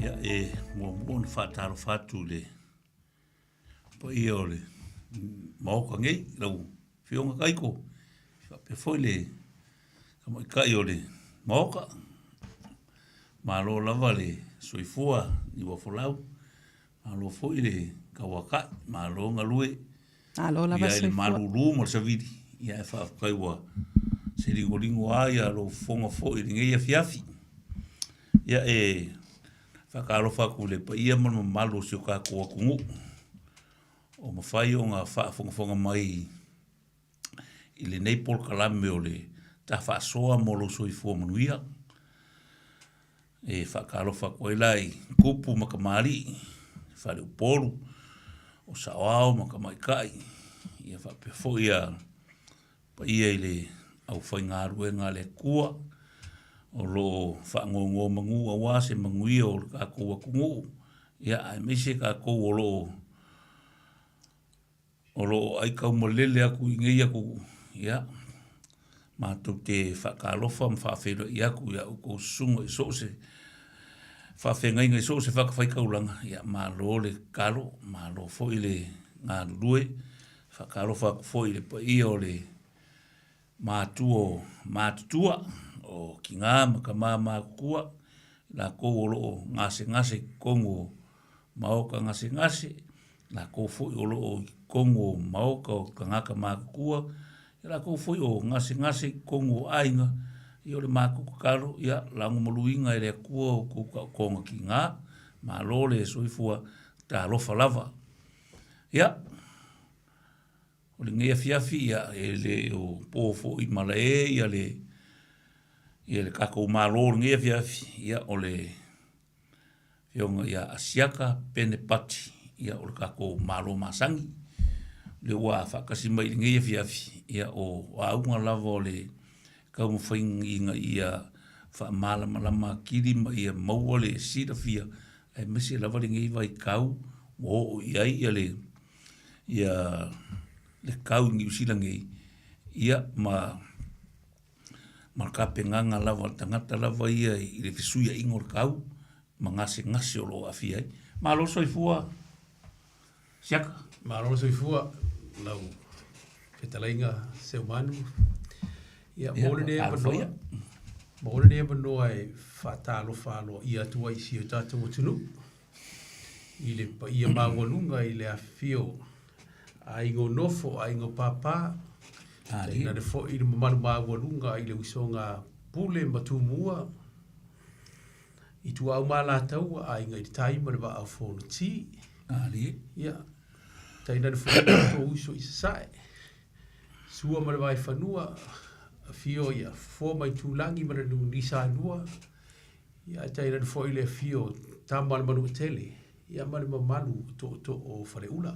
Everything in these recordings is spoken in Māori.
Ia mo whaataro whatu le. Po ia o le. Maoka ngei, lau whionga kaiko. Pe foi le. Kamo i kai o le. Maoka. Malo lava le. Soifua i wafolau. Malo foi le. Kawaka. Malo ngalue. Malo lava soifua. Ia le malulu mo savidi. Ia e whaafukai wa. Se ringoringo aia lo fonga foi ngei a fiafi. Ia whakaalofa ku le pa ia mana malo si o ka kua kungu. O mawhai o ngā whaafonga mai i le nei pol kalame o le ta Faasoa Soifua Manuia. Whakaalofa koe lai kupu makamari, whare upolu, o sawao makamaikai. Ia whapefo ia pa ia i le au whaingaru e ngā le kua. O lo whaangongo mangu a wase manguia o ka koua kungu. Ia ai meise ka kou o lo ai kau malele aku i ngei aku. Ia mātou te whakaalofa mwhawhero i aku ia uko sunga i so se. Whawhenga inga i so se whakawhaikaulanga. Ia mālo le karo, mālo fo i le ngā rue. Whakaalofa aku fo i le pa ia o le mātutua. O ki ngā makamama kua, la kou o loo ngase kongo maoka ngase, la kou foi o loo kongo maoka o kangaka makukua, la kou foi o ngase kongo ainga, i o le makukukaro, ia lango maluinga e le kua o konga ki ngā, ma lo le soifua ta alofa lava. Ia, o le ngea fiafi, ia e le o pōfo i malae, ia le kako malo ngia fiafi ia ole fionga ia asiaka pene pati ia ole kako malo masangi le wa fakasi mai ngia fiafi ia o aunga lava le kau mawhainga ia fa malama kiri mai ia maua le sida fia ai mesi lava le ngia vai kau o ia le kau ngi usila ngi ia ma ka penganga lava tangata lava ia i le fisuia ingor kau ma ngase o lo afia ai malo soifua siaka malo soifua lau fetalainga Seumanu ia mole ne banoa e fatalo ia tua i si o tātou tunu i le pa ia mawalunga i le afio a ingo nofo a ingo papa Ina le fo i le mamanu mawalunga i le wisonga pule matumua. I tu au mala taua a inga i taima le wa au fono ti. Ia. Taina le fo i to uso i sae. Sua ma le wa i whanua. A fio ia fo mai tūlangi ma le nisa anua. Ia taina le fo i le fio tama le manu tele. Ia ma le mamanu to o whare ula.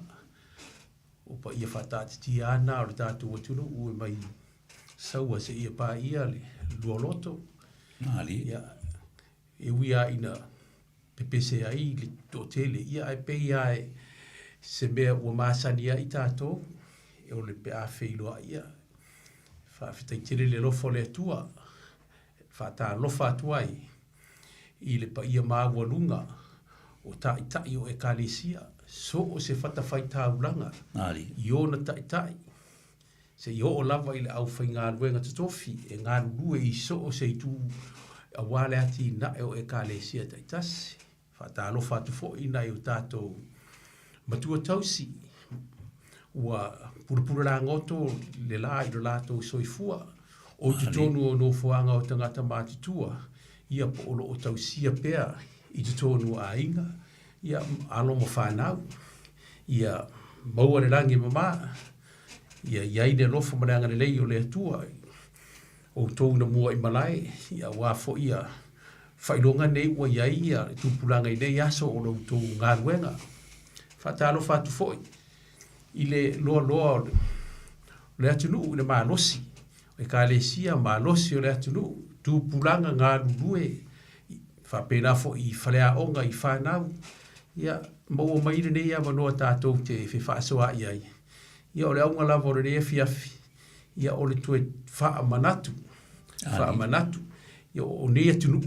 O pa ia whatati ti ana o le tātou watunu ue mai saua se ia pā ia le luoloto. Ia e wia ina pepese ai le tōtele. Ia e pei ai se mea ua māsania i tātou e o le pe a wheiloa ia. Whawhitai tere le lofo le atua. Whata lofa atuai i le pa ia māwalunga o tai o e kālesia. So o se fata fai taulanga. Io na tai. Se io o lava i le au fai ngā ruenga tatofi. E ngā rue i so o se tu a wale ati na e o e ka le sia taitasi. Fata alo fatu fo i na i o tātou matua tausi. Ua purapura la ngoto le la i lo lātou soifua. O tutonu o no fuanga o tangata mātutua. Ia po olo o tausia pea i tutonu a inga. Ia alo mo whanau, ia maua le rangi mama, ia iaine lofo mananga le lei o le atua, o tau na mua i malai, ia wafo ia whailonga nei ua iai ia tupulanga i nei aso o lo tau ngā ruenga. Whatalo whatu foi, i le loa le atunu le malosi, o e ka le sia malosi o le atunu, tupulanga ngā rurue, whapena fo i whalea onga i whanau, ia maua maire nei a manoa tātou te Faasoa iai. Ia o le aunga lava o le rea fiafi. Ia o le tue wha manatu. Ia o nei atunu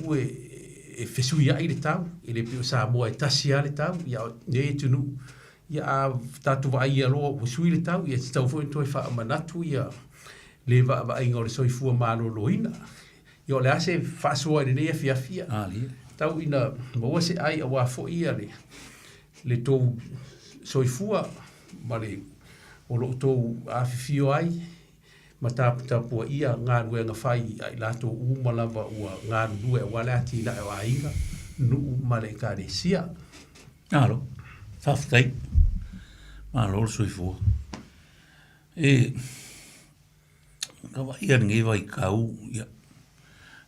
fesui ai le tau, le pio Samoa e tasia le tau, ia ne tunu, ia tatu wa ai alo fesui le tau, ia tau fo into fa manatu ia le va ingo le soifua malo loina. Ia le ase Faasoa le ne fia. Tau ina mo se ai wa fo ia le to soifua ma le o lo to afifio ai mataputapua ia ngadue nga fai ai lato uma lava ua ngadue wala ati na wa inga nu male karesia alo faftai malo soifua kawa ia nge vai kau ia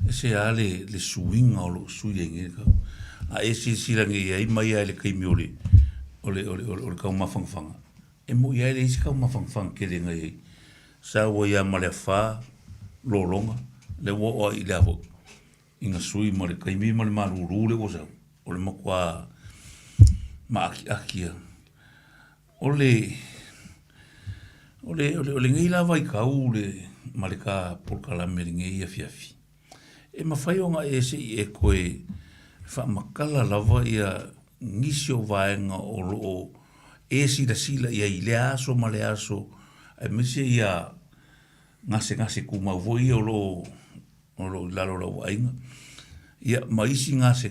ese ale le swing o lo suyengi ka a ese sila nge ai mai ale kai miole ole kau mafangfanga e mo ia le isi kau mafangfang ke le ngai sa wo ya malefa lolonga le wo o ile avo inga sui mo le kai mi mo le maruru le wo sa o le makwa ma akia ole ngai la vai kau le maleka por kala meringe ia fiafi e mafai onga ese e koe fa makala lava ia ngisio vaenga o lo esi da sila ia ile aso male aso e mese ia ngase kuma voi o lo lalo lo ainga ia maisi ngase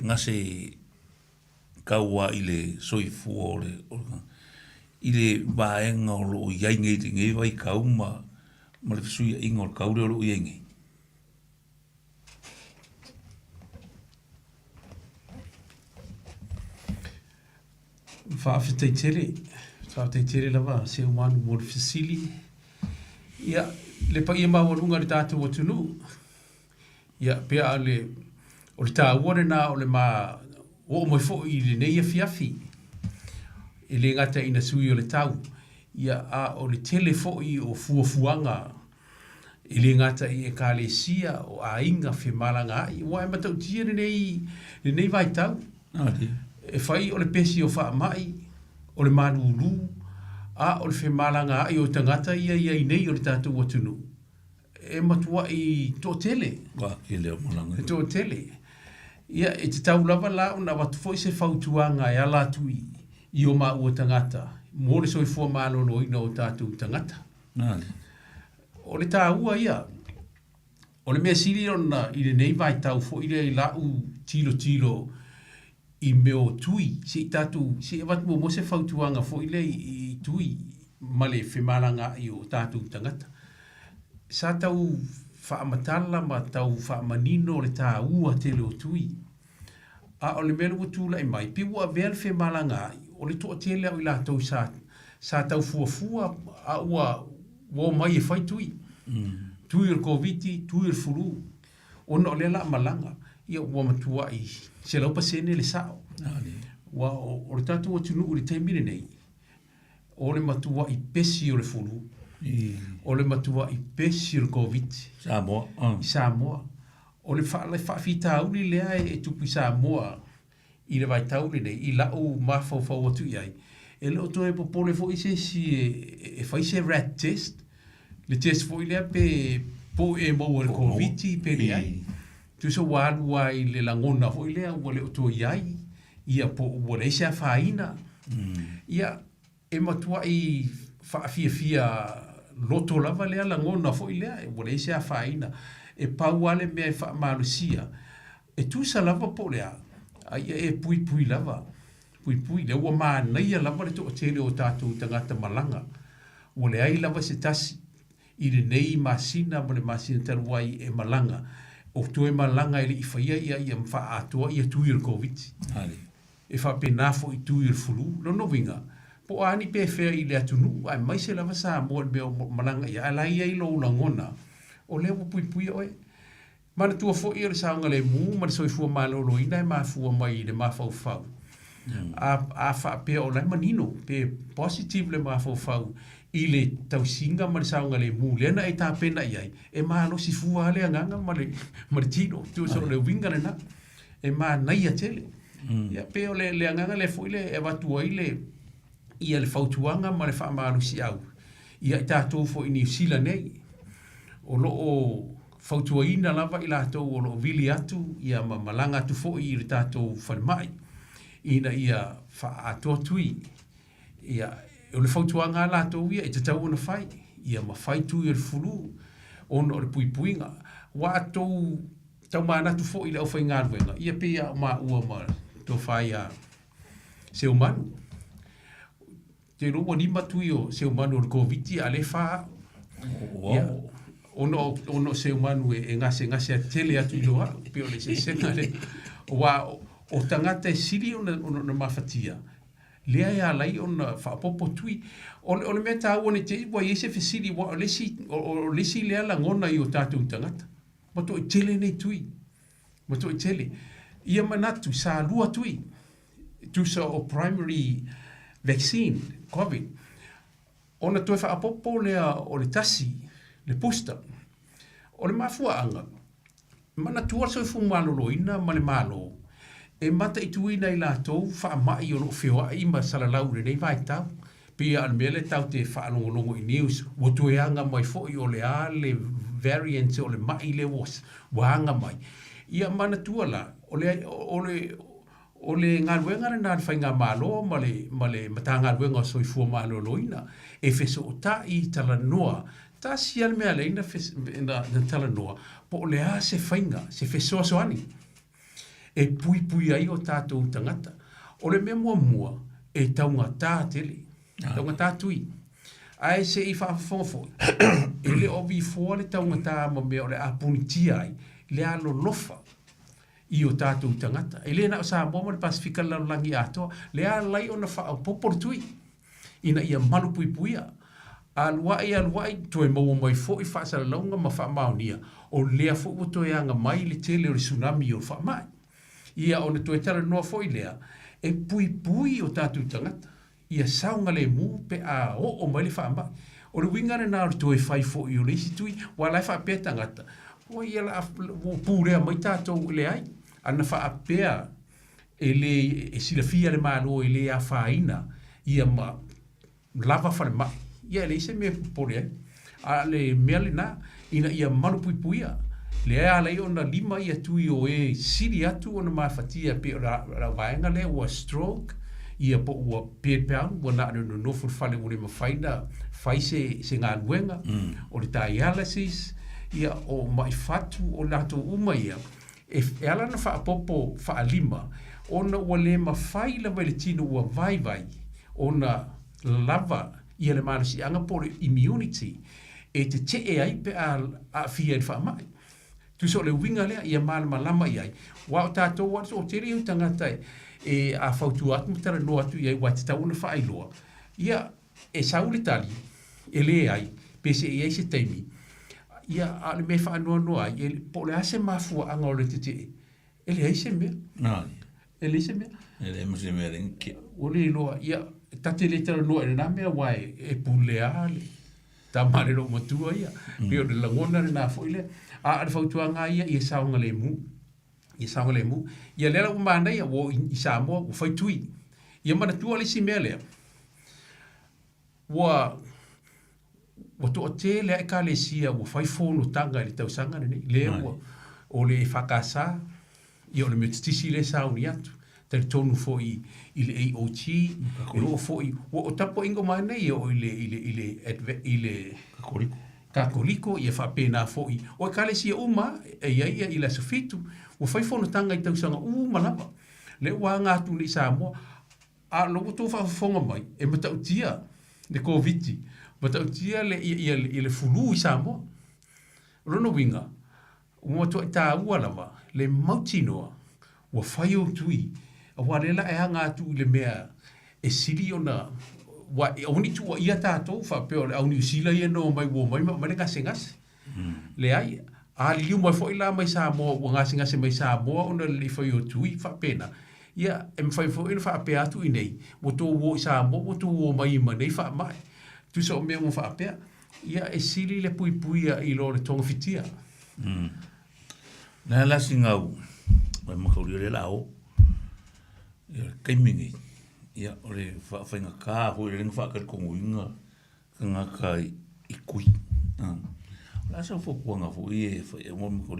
kaua ile soifua ole ile vaenga o lo ia nge vai kauma ma le fsui ingo kaure o lo ia nge Whaafeteitere lava Seumanu mo le fasili. Ia, le pa ia mawalunga le tātou atunu. Ia, pea o le tāuare nā o le o moi fo i le neia fiafi. E le ngata ina sui o le tau. Ia, o le tele fo i o fuafuanga. E le ngata i e ka le sia o a inga fe malanga ai. Wa e matau tia le nei vai tau. E fai o le pesi o wha mai, o le manulu, o le whemalanga ai o tangata ia nei o le tātou atunu. E matua i tō tele. Wa, ki leo malanga. E tō tele. Ia, e te tau lava la, una watu foi se whautuanga e ala tui i o ma ua tangata. Mo le soifua Manuia ina o tātou tangata. O le tā ua ia, o le mea siri ona i le nei vai tau fo i le lau tilo i meo tui, si tatu, si e watu mo se whautuanga fo ile i tui, male whemalanga i o tātou tangata. Sa tau whaamatala ma tau whaamanino le tā ua te leo tui. O le mele watula i mai, pi ua vel whemalanga o le toa te leo i la tau sa tau fuafua a ua mai e whai tui. Tui il koviti, tui il furu. Ona o le la malanga. Ia ua matua i se lau pasene le sao. Wa o le tātou atunu o le taimine nei. O le matua i pesi o le fulu. O le matua i pesi o le COVID. Samoa. O le whaafita auli lea e tupu Samoa i le vai tauli nei. I lau mawhau atu iai. E leo to e popole fo i se si e fai se rat test. Le test fo i lea pe po e mau o le COVID pe le ai. Tu so wālua i le langona hoi lea ua le oto iai, ia po ua le se a whaina. Ia e matua i whaafia loto lava lea langona hoi lea, ua le se a whaina. E pau ale mea i whaamalusia. E tu sa lava po lea, ia e pui lava. Pui, le ua mānaia lava le toa tele o tātou tangata malanga. Ua le ai lava se tasi, i le nei masina, ma le masina taruai e malanga. O tu e malanga ele i whaia ia mwha atua ia tui il COVID. E wha penafo i tui il fulu. Lo no winga. Po ani pe whea i le atunu. Ai mai se lava sa mua mea malanga ia. Ala ia i lo ngona. O leo pui oe. Mana tua fo i le saunga le mu. Mana soifua Manuia ina e mafua mai i le mafau. A wha pe o lai manino. Pe positive le mafau. I le tausinga ma le saunga le mu lena e tāpena iai e malo si fua le anganga ma le tino tu so le winga le na e ma naia tele ia pe o le anganga le foile e watua i le fautuanga ma le whaamalu si au ia i tātou fo i New Zealand nei o fautuaina lava i lātou o lo vili atu, ia malanga atu fo i re tātou whanemai. Ina ia wha atua tui, ia o le fautuanga lātou ia, i te tau ona whai, ia ma whai tui o le fulu, ona o le puipuinga, wa atou tau manatu fo i le au whai ngāruenga, ia pia ma ua ma tō whai a Seumanu. Te roa lima tui o Seumanu o le COVID a le wha, ono Seumanu e ngase a tele atu i loa, pio le se senga le, o tangata e siri o na mawhatia. Lea e alai o na whaapopo tui. O le mea tāua ne te iwa i se whesiri, o lesi lea la ngona i o tātou tangata. Mato i tele nei tui. Mato i tele. Ia manatu, sa lua tui. Tusa o primary vaccine, COVID. Ona toi whaapopo lea o le tasi, le booster. O le mafua anga. Mana tua Soifua Manuia ma le malo. E mata i tuina i lātou whaamai o lo whioa i ma salalau re nei vai tau. Pia al mele tau te whaalongolongo i news. Watueanga mai fōi o le a le variants o le mai le was. Wahanga mai. Ia mana tua la. O le ngaruenga re nāre whai ngā malo ma le mata ngaruenga o Soifua Manuia. E wheso o ta i Talanoa. Ta sial mea leina na Talanoa. Po o le a se whainga, se whesoa soani. E pui ai o tātou tangata. O le mea mua, e taunga tā tele. Taunga tā tui. Ai se i whaafofo. E le obi fōa le taunga tā ma mea o le apunitia ai. Le alo lofa i o tātou tangata. E le na o Samoa le Pasifika laulangi atoa. Le a lai o na whaapopor tui. Ina ia malu puipuia. Aluai, toe maua mai fo i whaasara launga ma whaamaunia. O lea fo o toe anga mai le tele o le tsunami o whaamai. Ia ona toe Talanoa foi lea, e pui o tātou tangata. Ia saunga le mu pe a o mai le whaamba. O le wingare nā o toe whai fo i o le isi tui, wa lai whaapea tangata. O ia la pūrea mai tātou le ai. Ana whaapea e silafia le mālo e le a whaina. Ia ma lava whale mai. Ia le ise mea pore ai. A le mea le nā, ina ia malu puipuia. Le ea lei ona lima ia tui o e siri atu ona mawhatia pe ra vaenga le ua stroke ia po ua pepeang ua na no nofu whale ule mawhaina whai se ngā luenga o le dialysis ia o mai fatu o lato uma ia e ala na whaapopo whaalima ona ua le mawhai la le tino ua vai ona lava ia le marasi anga po immunity e te ai pe a fia i whaamai. Tu so le winga lea ia malama iai. Wa o tātou watu o tere u tangata e a whautu atu mtara no atu iai wa te tauna whaailoa. Ia e saule tali e le ai pese e ai se taimi. Ia a le me whaanoa noa ai po le ase mafua anga o le te e le ai se mea. E le se mea. E le muse mea rinki. O le loa ia tate le tara noa e nā mea wai e pulea le. Ta mare ro matua ia. Pio de langona re nā foile. A le fautuanga ia i saunga le mu. I saunga le mu. Ia lera o mana ia o i Samoa o fai tui. Ia mana tua le si mea lea. Wa to te lea e ka le sia o fai fono tanga le tausanga ne. Lea o le whakasa. Ia o le metitisi le sauni atu. Tari tonu fo i le AOT. I o fo i. O tapo ingo mana ia o i le Kakoliko ia whapena foi. O e kale sia uma e ia i la sofitu. O whai whono tanga i tausanga malapa. Le ua ngātu ni Samoa. A logo tō whawhonga mai. E matautia le COVID. Matautia i le fulu i Samoa. Rono winga. Ua tō i tā ua lava. Le mautinoa. Ua whai o tui. A walela e ngātu le mea. E siri o na... Wa oni tu ia tātou whapeo le au New Zealand ia no mai wo mai le ngase. Le ai a liu mai foi la mai Samoa o ngase mai Samoa ona le foi o tui whapena. Ia e mwhai foi ina whapea atu i nei. Mo tō wo i Samoa, mo tō wo mai ima nei whamai. Tu sa o mea mo whapea. Ia e sili le puipuia i lo le tonga fitia. Nā lasi ngau. Mai makauri le lao. Ia kaimingi. Ia o le whainga kā hoi le ringa whaakari kongo inga ka ngā kai i kui. La sa fo kuanga fo e mo ko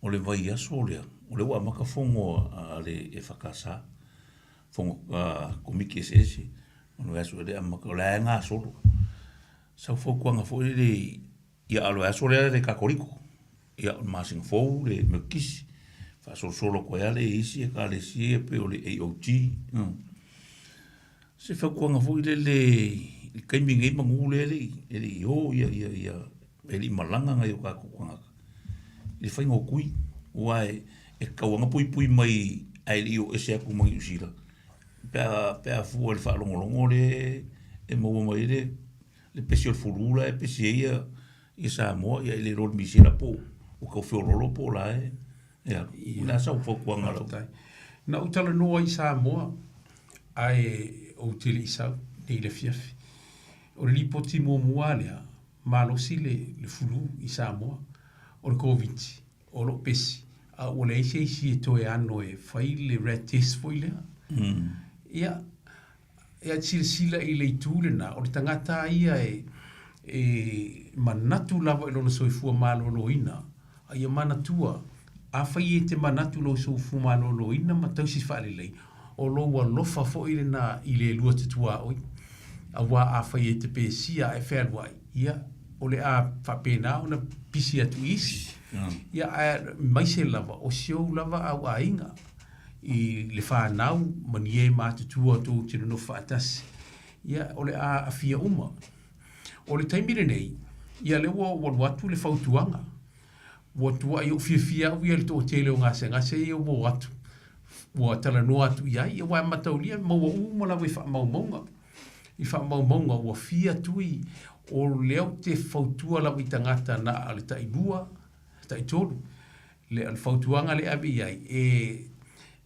ole vai aso ole wa maka fongo ale e fakasa fongo komiki ese ono aso le maka la nga solo sa fo kuanga fo le ia alo aso le kakoriko ia masing fo le mekisi fa solo ko ale isi e ka le si e pe ole AOG se fa kuanga fo le kai mingi mangule le yo ia eli malanga ngai o ka kuanga le fai ngokui wai e kawanga pui mai ai io ese aku mai usila pe fu el fa longo le e mo mai le pesio furula e pesia ia Samoa ia le rol misila po o ka fo rolo po la ia la sa fo kuanga lo na utala no i Samoa ai o utilisa ni le fiafi o le poti mo mualia malo sile le fulu i Samoa o le COVID o lo pesi a o le isi to e ano e fai le red test foi le ia sila i le tule na o le tangata ia e manatu lava i lona soifua maloloina a ia manatua a fai e te manatu lo soifua maloloina ma tausi fale lei o lo wa lofa foi le na i le lua tutua oi a wa a fai e te pesia e whērwai ia o le a whapena o na pisi atu isi ia maise lava o sio lava au ainga i le whanau manie mātutua tō tino no whaatasi ia o le a fia uma o le taimire nei ia le watu le whautuanga watua i o fia au ia le tō tele o ngase i o watu wa Talanoa atu ia wa mataulia maua uma lawa i whaamaumaunga i whaamaumaunga wa fia tui o leo te whautua lawa i tangata na ale tainua taitolu le al whautuanga le abi iai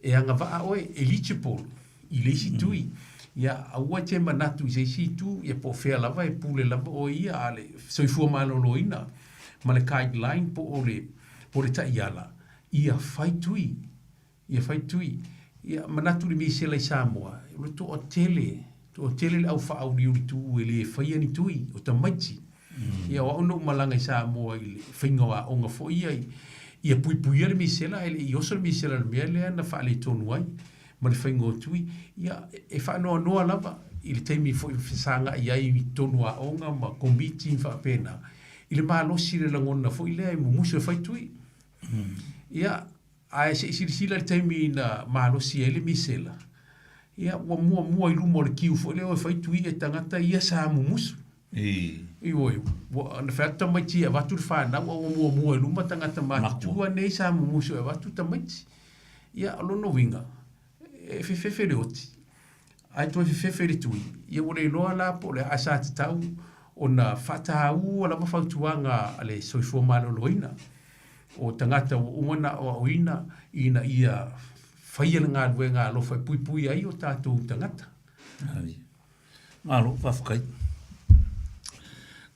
e anga waa oe eligible i leisi tui ia aua te manatu i seisi tu ia po fea lava e pule lava o ia ale soifua maloloina ma le guideline po le taiala ia fai tui ia manatu le misela i Samoa le to o tele le au whaau uri tu e le whaia ni tui o tamaiti ia o ono malanga i Samoa i le whaingawa o nga fo ia pui le misela ele i oso le misela le mea lea na whaale tonu ai ma le whaingo tui ia e whaanoa noa lava i le teimi fo i whisanga i ai tonu a onga ma komiti i whaapena i le maalosi le langona fo i lea i mumusu e whai tui ia ai se sila le teimi na maalosi ele misela ia wa mua i lumo le kiu fo leo e whai tui e tangata ia sa mumusu i oi na fata mai tia watu fa na o mua i luma tangata matua nei sa mumusu e watu tamaiti ia alono winga e fefe le oti ai to fefe le tui ia wole loa la po le asa tau ona fata u ala mafautuanga ale soifua maloloina o tangata o umana o oina ina ia whaia ngā luenga lo whai pui ai o tātou tangata. Ngalo, whawhakai.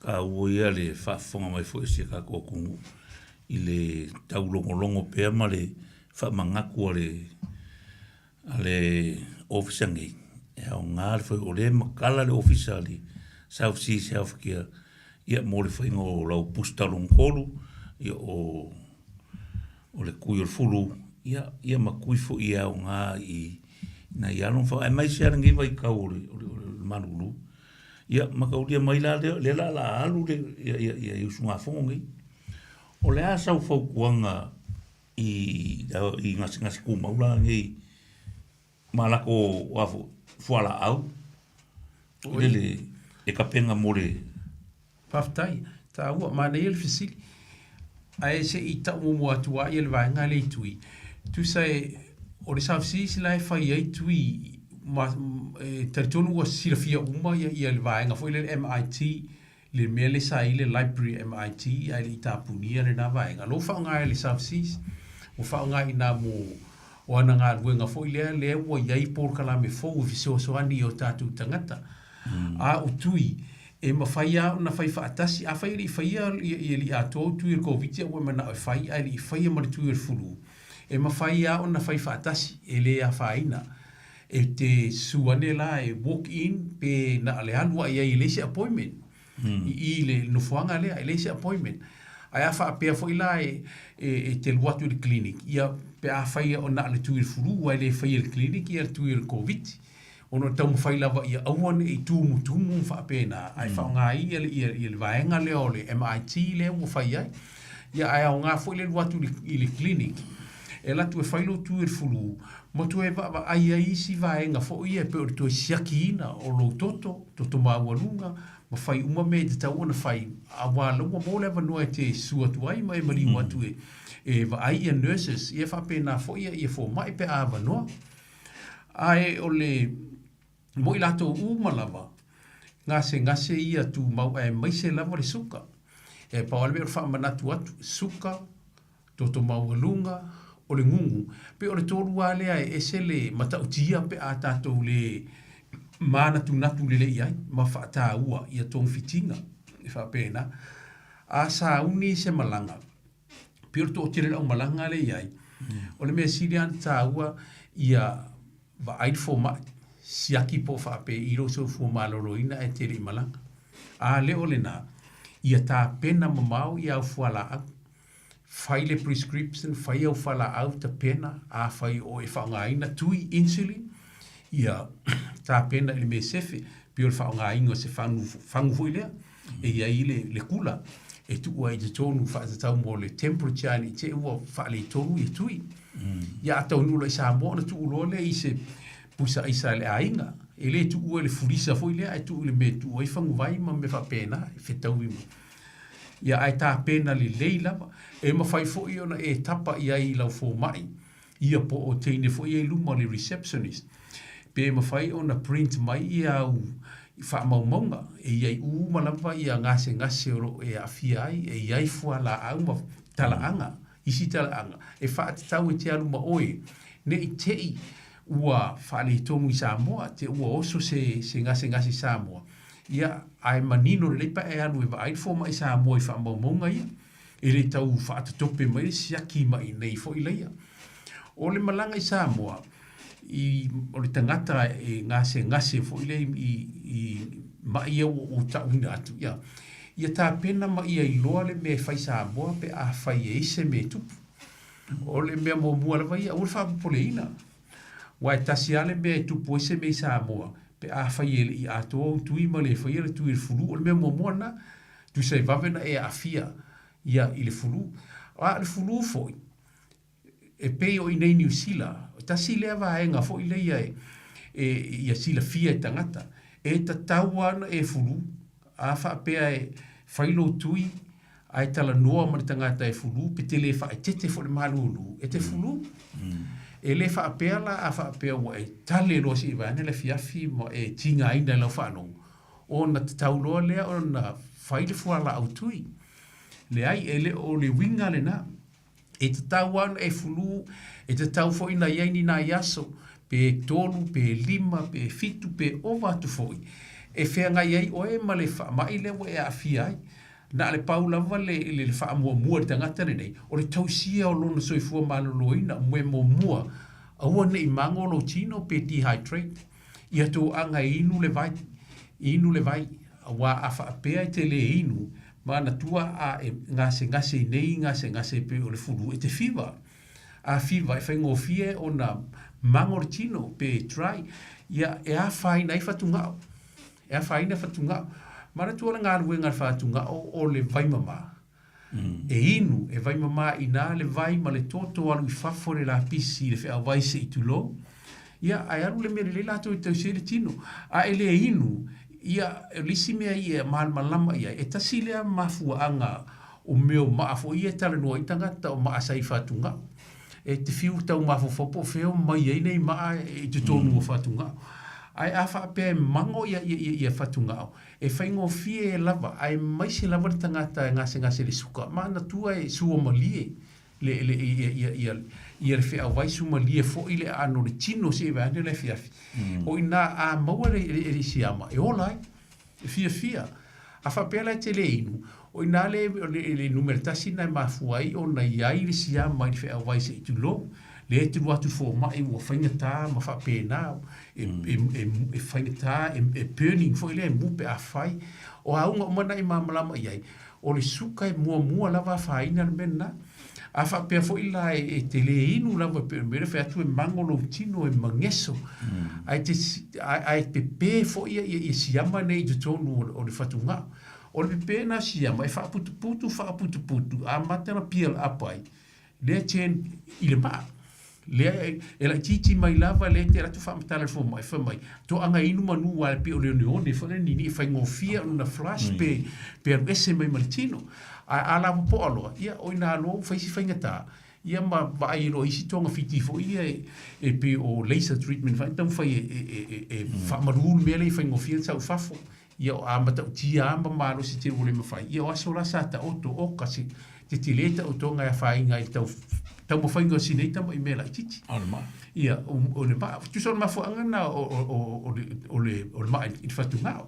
Ka uoia le whawhonga mai fo isi ka kōkungu i le taulongolongo pēr ma le whamangaku ale ofisa ngei. E au ngā le whai o le makala le ofisa le South Sea South Kia ia mo le whai ngō lau pustalongkolu ia o le kui o le fulu ia makui fo ia o ngā i na ia long fa mai se ngi vai ka o le manulu ia makaulia mai la le la alu le ia usunga fongi o le asa u fo kuanga i ngasi ku maula ngi malako wafo fuala au le e kapenga more paftai ta u ma ne il fisili ai se ita mo atua ia le vanga le tui tu sai o le South Seas lai fai ai tui ma tertonu wa silafia uma ia le vanga foi le MIT le mele sai le library MIT ai le tapunia le na vanga lo fa nga le South Seas o fa nga ina mo o ana nga luenga foi le wa ia por kala me fo so ani o tatu tangata a o tui e mawhaia na whai whaatasi a whai li whaia i li ato tui ir COVID o mana o whai a li whaia mara tui ir fulu e mawhaia o na whai whaatasi e le a whaina e te suane la e walk in pe na ale halua i ai lesi appointment I le nofuanga lea, le se appointment. Ai a whaapea fo ila e te luatu i le clinic. Ia pe a whaia o na le tui furu, wai le whaia le clinic, ia le tui le COVID. Ono tau mwhai lawa ia auane i tumu whaapena. Ai whaonga i le vaenga leo le MIT leo mo whai ai. Ia ai au ngā fo i le luatu i le clinic. E la tu e whailo tui le furu. Mo tu e wa ai si vaenga fo ia pe o le tu e siaki ina o lo toto maualunga. Ma whai uma me te tau ona whai a wālunga mō lewa noa te sua tu ai mai mari watu e wa ai ia nurses ia whapena fo ia fo mai pe a wanoa. Ai o le mo i lato umalawa ngase ia tu mau e maise lava le suka. E pawale me o whaamanatu atu suka, toto maualunga o le ngungu. Pe o le tōru alea e sele matautia pe a tātou le mana tunatu le iai ma whaata ua ia tōng fitinga e whapena a sa uni se malanga pio tō tere lau malanga le iai o le mea sirian tā ua ia va aidfo ma siaki po whape i roso fua maloroina e tere i malanga a leo le na ia tā pena mamau ia au fuala au whai le prescription whai au whala au ta pena a whai o e whaongaina tui insulin ia tā pena ili me sefe, pio le whaonga ingo se whangu hui lea, e ia i le kula, e tu ua i te tonu whaatatau mo le temperature ni te ua whaale i tonu i tui. Ia atau nula i Samoa na tu ulo le i se pusa isa le ainga, e le tu ua le furisa hui lea, e tu le me tu ua i whangu vai ma me whapena, e whetau ima. Ia ai tā pena le leilama, e ma whai fo i ona e tapa i ai lau fō mai, ia po o teine fo i ai luma le receptionist, pe mawhai o na print mai i au i whaamaumaunga e iai malapa i a ngase oro e a fia ai e iai fua la au ma talaanga isi talaanga e whaatatau e te alu ma oe ne i tei ua whaale i tongu i Samoa te ua oso se ngase Samoa ia ai manino le leipa e anu e wa aid fōma i Samoa i whaamaumaunga ia e le tau whaatatope mai siaki mai nei fo i leia o le malanga i Samoa o le tangata e ngase fo ile i mai o tauna atu ia tā pena ma ia i loa le me whai Samoa pe a whai e ise me tupu o le mea mo mua lawa ia o le whapapoleina wai tasi ale me tupu ise me Samoa pe a whai e i ato tui ma le whai ele tui le fulu o le mea mo mua na tu sei vavena e a fia ia i le fulu a le fulu foi e pei o i nei New Zealand tasi lea vaenga fo i leia ia sila fia i tangata e ta tauana e fulu a whaapea e whailo tui a e talanoa ma le tangata e fulu pe te le wha e tete fo le malulu e te fulu e le whaapea la a whaapea wa e tale lo si vane le fiafi mo e tinga ina lau whanau o na te tauloa lea o na whaile fuala au tui le ai e le o le winga le na e te tauana e fulu e te tau fo ina iaini na iaso pe tolu, pe lima, pe fitu, pe ova atu foi. E whenga iai o e ma le wha mai le e a fia ai. Na le paulawa le wha mua mua le tangata nei. O le tausia o lona Soifua Manuia mue mo mua. Aua ne i mango lo tino pe dehydrate. Ia tō anga inu le vai. Inu le vai. Awa a wha apea i te le inu. Mana tua a e ngase nei ngase pe o le furu e te fiwa. A fiwa e whaingo fie o na mangortino pe try. Ia e a whaina i whatungao. E a whaina whatungao. Mana tua na ngā ruenga whatungao o le vai mama. E inu e vai mama i nā le vai ma le toto alu i whafore la pisi le whea vai se i tulo. Ia ai alu le mere le lato i tau se le tino. A ele e inu. Ia lisi mea ia malama ia e tasi lea mafua anga o meo maafo ia Talanoa i tangata o maasai whatunga e te whiu tau mafo whapo wheo mai ei nei maa e te tonu o whatunga ai a whaapea mango ia whatunga e whaingo fie e lava ai maise lava ni tangata e ngase le suka maana tua e sua malie ia le whea wai suma lie fo i le ano le tino se vane le fiafi. O ina a maua le siama e olai, fia. A whapela te le inu. O ina le numeratasi na mafuai o na iai le siama i le whea wai se i tulo. le te watu fo mai mo whaingata ma whapena e whaingata e burning fo ile mu pe a whai o aunga o mana i mamalama iai o le suka e mua lava whaina le mena a whapea fo ila e te le inu lava pe mere whea tu e mangolo tino e mangeso ai pepe fo ia i siama nei te tonu o le whatunga o le pepe na siama e whaaputu a matana pia apai le chen i le maa le e la titi mai lava le te ratu whaamatala fo mai to anga inu manu wa pe o le neone fo le nini e whaingofia una flash pe ese mai maritino a la po alo ia o ina lo faisi faingata ia ma vai ro isi tonga fiti fo ia e pe o laser treatment fa então fai e fa marul mele faingofia sa fafo ia a mata tia amba malo si te vole mafai ia o aso la sata oto o kasi te tileta o tonga ya fai ngai tau mo faingo sineta mo imela titi alma ia o le ma tu son ma fo angana o le ma i fatu ngao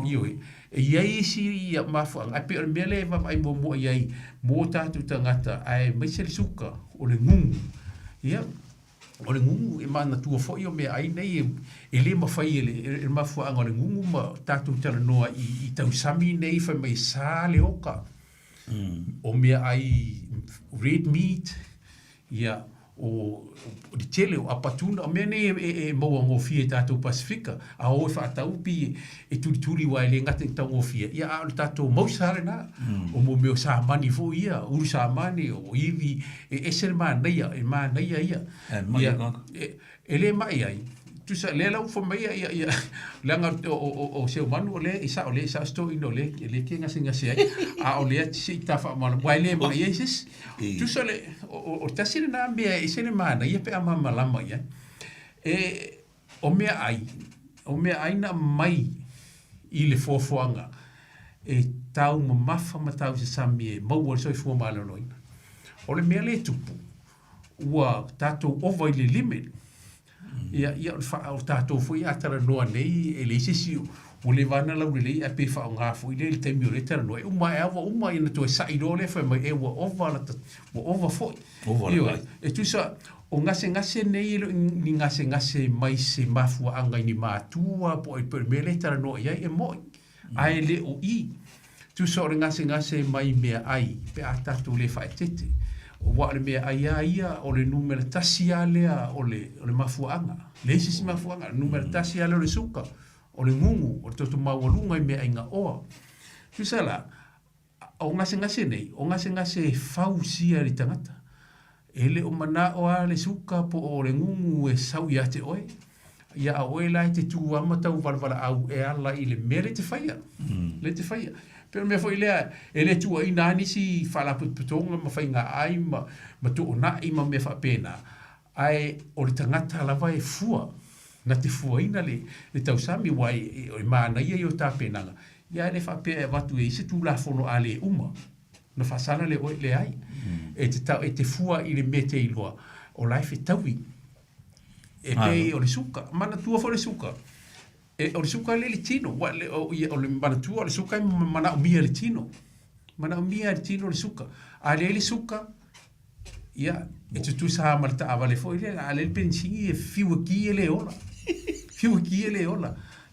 io e ia si ia ma fo a pe mele va ai mo ia mo tatu tangata ai mai se suka o le ngungu ia o le ngungu e mana tua fo io me ai nei e le ma fai e ma fo anga le ngungu ma tatu talanoa i tau sami nei fa mai sa le oka o me ai red meat ia o di tele o apatuna o mene e mo ngo fie tatu Pasifika a o fa tau pi e turi wa le ngate tau ngo fie ia a tatu mo sare na o mo me sa mani fo ia u sa mani o ivi e selma ia e ma ia ia ele mai ai tu sa le la fo mai ia langa o Seumanu le isa sto ino le ke ngasinga se ai a o le si tafa mal wale mai yeses tu sa le o tasile na ambia e sele mana ia pe ama malama ia e o me ai na mai i le fofoanga e tau mafa matau se sami e mau o Soifua Manuia o le mea le tupu ua tatou over le limit ia o tatou foi a Talanoa nei e le sisi o le vana lau le a pe fa nga foi le temi o le Talanoa uma ina to sa ilo le fa mai e wa over foi e tu sa o ngase nei ni ngase mai se mafua anga ni matua po e me le Talanoa ia e moi ai le o i tu sa o ngase mai mea ai pe a tatou le fa tete o wa le mea ia o le numero tasia lea o le mafuanga le sisi mafuanga numero tasia le suka o le ngungu o toto mawalunga i mea inga oa tu sala o ngase nei o ngase fausia li tangata ele o mana oa le suka po o le ngungu e sau ia te oe ia a oe lai te tu amatau valvala au e ala i le mere te faia le te faia pero me foi lea ele tu ina ni si fala putonga ma fai nga ai ma tu na i ma me fa pena ai o le tangata lava e fua na te fua ina le tau sami wai o mana ia yo ta pena ia le fa pe watu e se tu la fono ale uma na fa sala le o le ai e te fua i le mete i loa o life e tawi e pe o le suka mana tua fo le suka e o le suka le tino wa le o le manatua le suka mana umia le tino le suka a le suka ia e tu sa marta avale foi le ale pensi e fiu ki le ola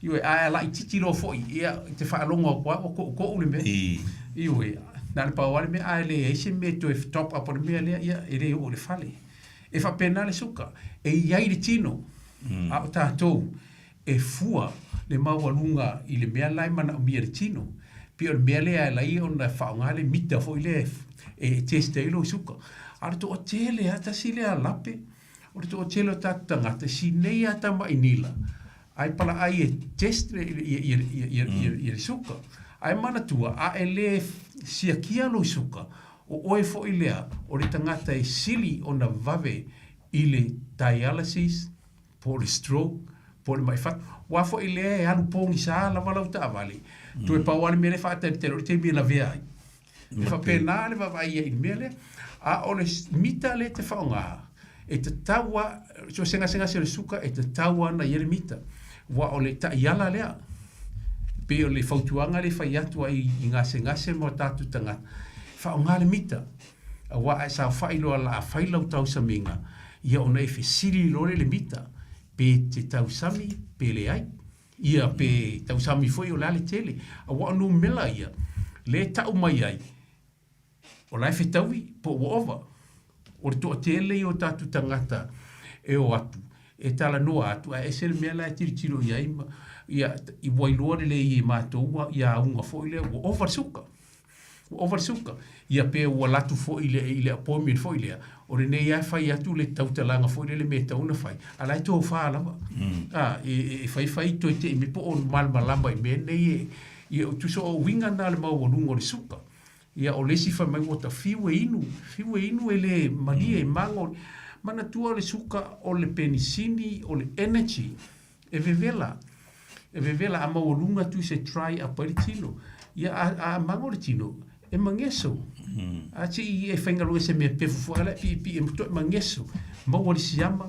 io a la titi lo foi ia te fa longo qua o le me io na le pawale me ale e se me to top up por me le ia e le o le fale e fa pena le suka e ia le tino a tatou e fua le mawalunga i le mea lai mana o miaritino. Pia o mea lea lai o na whaongale mita fo i le e teste ilo i suka. Ara to o tele ata si lea lape. Ora to o tele o tatu tangata si nei ata mai nila. Ai pala ai e teste i le suka. Ai mana tua a e le siakia lo i suka. O oe fo i lea o le tangata e sili o na vave i le dialysis, po le stroke, po le mai fat wa fo ile e alu pongi sa la vala uta vale tu e pa wale mele fa te te mi la via e fa penale va vai in mele a ole mita le te fa nga e te tawa so senga se le suka e te tawa na yele mita wa ole ta yala le pe ole fautuanga le fa yatu ai ngase mo tatu tanga fa nga le mita wa sa fa ilo la fa ilo tau saminga ia ona e fesili lore le mita pe te tausami pe le ai ia pe tausami foi o lale tele a wa no mela ia le tau mai ai o lai fetaui po ova o to tele o tatu tangata e o atu e talanoa atu a esel mela tiro ia i wailoa le i mātou ia unga foi le o oversuka ia pe o latu foi le appointment foi le o le nei ai fai atu le tautalanga foi le meta una fai ala to fa lava e fai to te me po on mal malamba i me nei e tu so winga na le mau lungo le suka ia o lesi fa mai wota fiwe inu ele malia e mango mana tua le suka o le penicini o le energy e vevela a mau lunga tu se try a paritino ia a mango le tino e mangeso a ti e fengalo se me pe fuala pi e to mangeso ma o si ama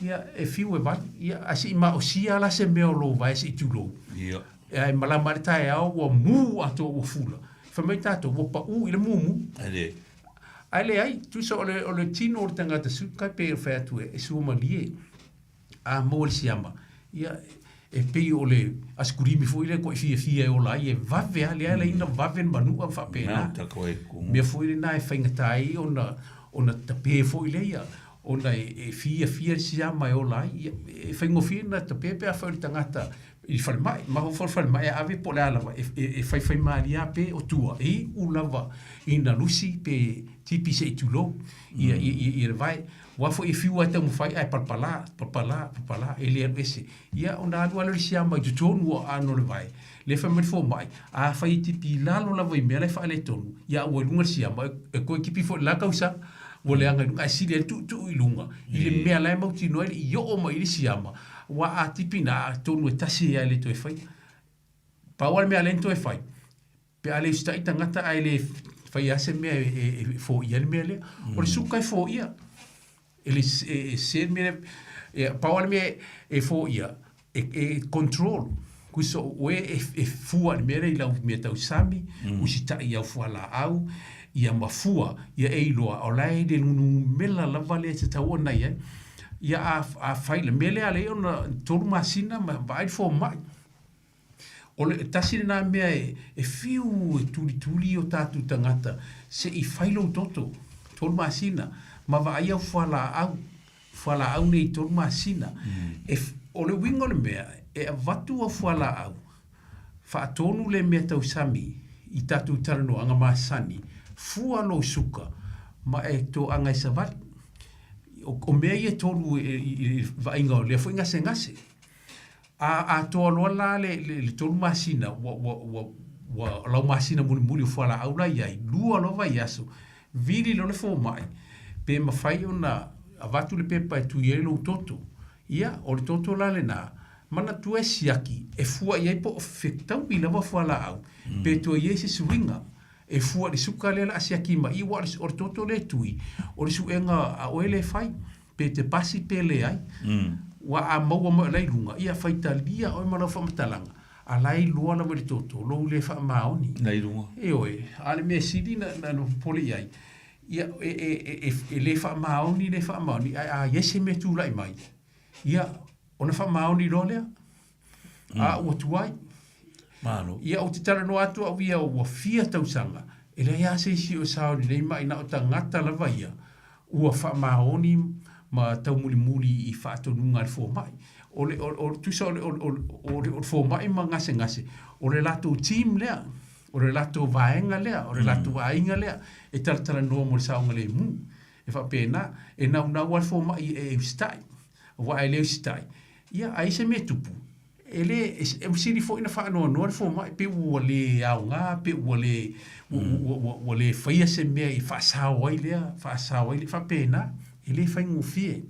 ia e fiu e ba ia asi ma o sia la se me o lo vai se tu lo ia e mala marta e o mu ato o fula fa mai tato o pa u ile mu ale ai tu so le tino o tanga te su kai pe fa tu e su malie a mo si ama ia e pei o le askurimi foi le ko fia o la e vave ale ale ina vave manu fa pena me foi na e fainga tai ona tape foi le ia ona e fia si ama o la e faingo fia na tape pe a foi tangata i fal mai ma ho fal mai ave po la e fai malia pe o tua e u lava ina lusi pe tipi se tulo i vai wa fo e fiu ata mo fai ai palpala ele ese ia ona adu ala sia mai tu tonu ano le vai le fa me fo mai a fai tipi lalo la voi mele fa le tonu ia o lunga sia mai e ko ekipi fo la causa o le anga ai si le tu ilunga ile me ala mo tino io o mai sia ma wa a tipi na tonu e tasi ai le to e fai pa wa me alento e fai pe ale sta itangata ai le fai ase me fo ia me le o suka e fo ia ele se me Paul me e fo ia e control kuso we e fua me re la me tau sami usita ia fuala au ia mafua ia e loa o lai de nu mela la vale te tau na ia a faile mele ale ona toru masina ma vai fo mai ole tasina na me e fiu tuli o tatu tangata se I failo toto toru masina ma vai au fala au nei toru masina e ole wingo le mea e vatu au fala au fa tonu le mea tau sami I tatu Talanoa anga masani fua lo suka ma e to anga savat o mea e tonu va inga le fo inga ngase a to lo la le toru masina wa la masina muli fala au la ia lua lo vai aso vili lo le fo mai pe ma fai ona avatu le pepa e tu yelo toto ia o le toto la le na mana tu e siaki e fua ia po fetau bila va fala au pe to ye se swinga e fua le suka le la siaki ma I wa o toto le tui o le suenga a o ele fai pe te pasi pele ai wa a mo lai lunga ia fai talia o mana fa matalanga a lai lua la le toto lo le fa maoni lai lunga e oi ale me sidi na no poli ai ia le fa maoni a yese me tu lai mai ia ona fa maoni lo le a o tuai malo ia o te Talanoa atu au ia o fia tausanga ele ia se si o sao nei mai na o tangata la vai ua fa maoni ma tau muli I fa to nunga fo mai o tu so o fo mai ma ngase o le lato team lea o le lato vaenga lea o le lato ainga lea e Talanoa mo sa ngale mu e fa pena e na wa fo mai e stai wa ele stai ia ai se me tupu ele e usiri fo ina fa no fo mai pe o le au nga pe o le faia se me I fa sa wai le fa pena ele fa ngufie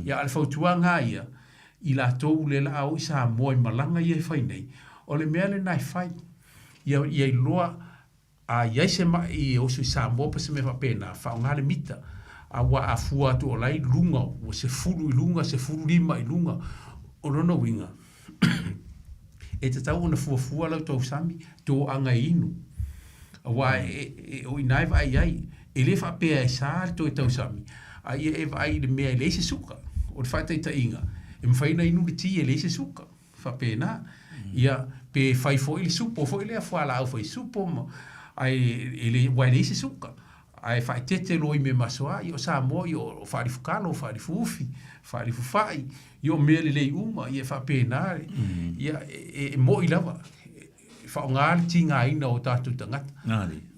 ia al fa tuanga ia I la to le la au sa moi malanga ia fa nei o le mele nai fai ia loa a ia se mai o sa mo pa se me fa pena fa nga le mita a wa a fua to lai lunga o se fulu lunga se fulu lima lunga o no winga e te tau ona fua lau tau sami tō anga inu wa o inai vai ai e le fa pe ai sa to tau sami a ia e vai le mea le se suka o le fai ta inga e mwhaina inu le ti le se suka fa pena ia pe fai foi le supo foi le fa la foi supo ai ele vai le se suka ai fai tete lo i me masoa io Samoa io fa di fukalo fa di fufi fa di fufai io mele le uma ia fa pena ia e mo i lava fa ngal tinga ina o tatu tangata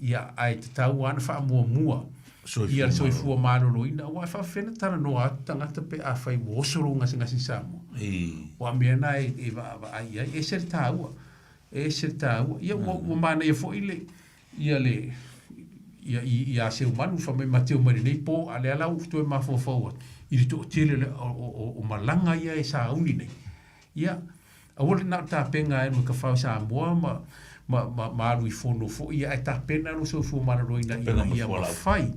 ia ai te tau ana fa mua ia Soifua Manuia wa fa fena Talanoa tangata pe a fai wosoro ngasi Samoa wa mena e va ia e ser tau ia wo mana ia fo ile ia le ia Seumanu fa me Mateo Marinei po ale ala u to ma fo i to tele o malanga ia e sa uni nei ia a wole na ta penga e mo ka fa Samoa ma lui fono fo ia e ta pena lo Soifua Manuia ia ma fai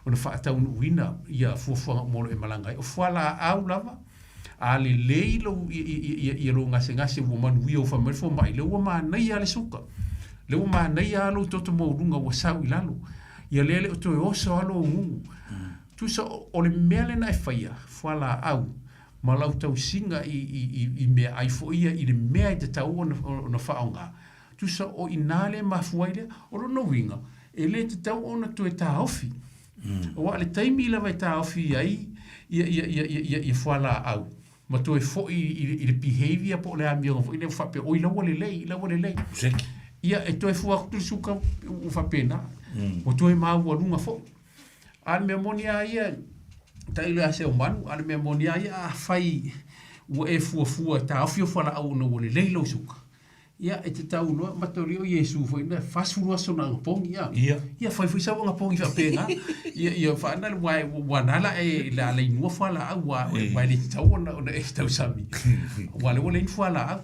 ona fa ta un wina ia fo mo e malanga o fala au lava ale leilo ia lo ngase wo Manuia o fa me fo mai le o ma nei ale suka le o ma nei alo to mo runga wa sa ilalo ia lele o to oso alo ngu tu so o le mele na faia fala au ma lau tau singa i me ai fo ia i le mea te tau ona whaonga tu so o inale ma fuaile o no winga e le te tau ona tu e ta ofi o wa le taimi la vai ta ofi ai ia fala au ma tu e fo i le behavior po le amio fo i le fa pe o i la wale lei ia e to e fua tu suka u fa pena o to e ma wa lunga fo al memonia ia tai le Seumanu al memonia ia fai o e fua ta ofio fala au no le leilo suka ia e te tau no matorio Yesu foi na Faasoa Soifua Manuia ia fai sa nga pongi fa pena ia fa na wa nala e la no fala au wa le tau na e tau sami wa le fala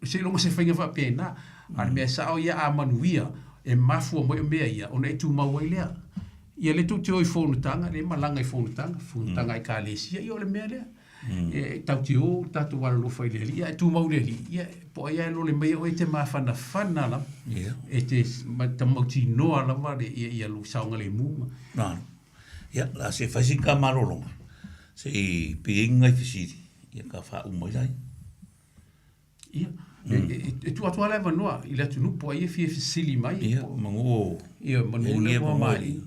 se lo se fai fa pena al me sa ia a Manuia e mafua mo mea ia ona e tu mawailia ia le tu te oi fonu tanga le malanga i fonu tanga i kalesia ia le mea lea e tau te o tatu wala lo fai le ia e tu mau le ia po ia lo le mea o e te mafana fana la e te tamauti noa la vare ia lo saunga le muma ia la se fai si ka marolonga se i piinga i fisiri ia ka fa umoilai ia e tu atua leva noa i le tunu po ia fie fisili mai ia mangu le mo mai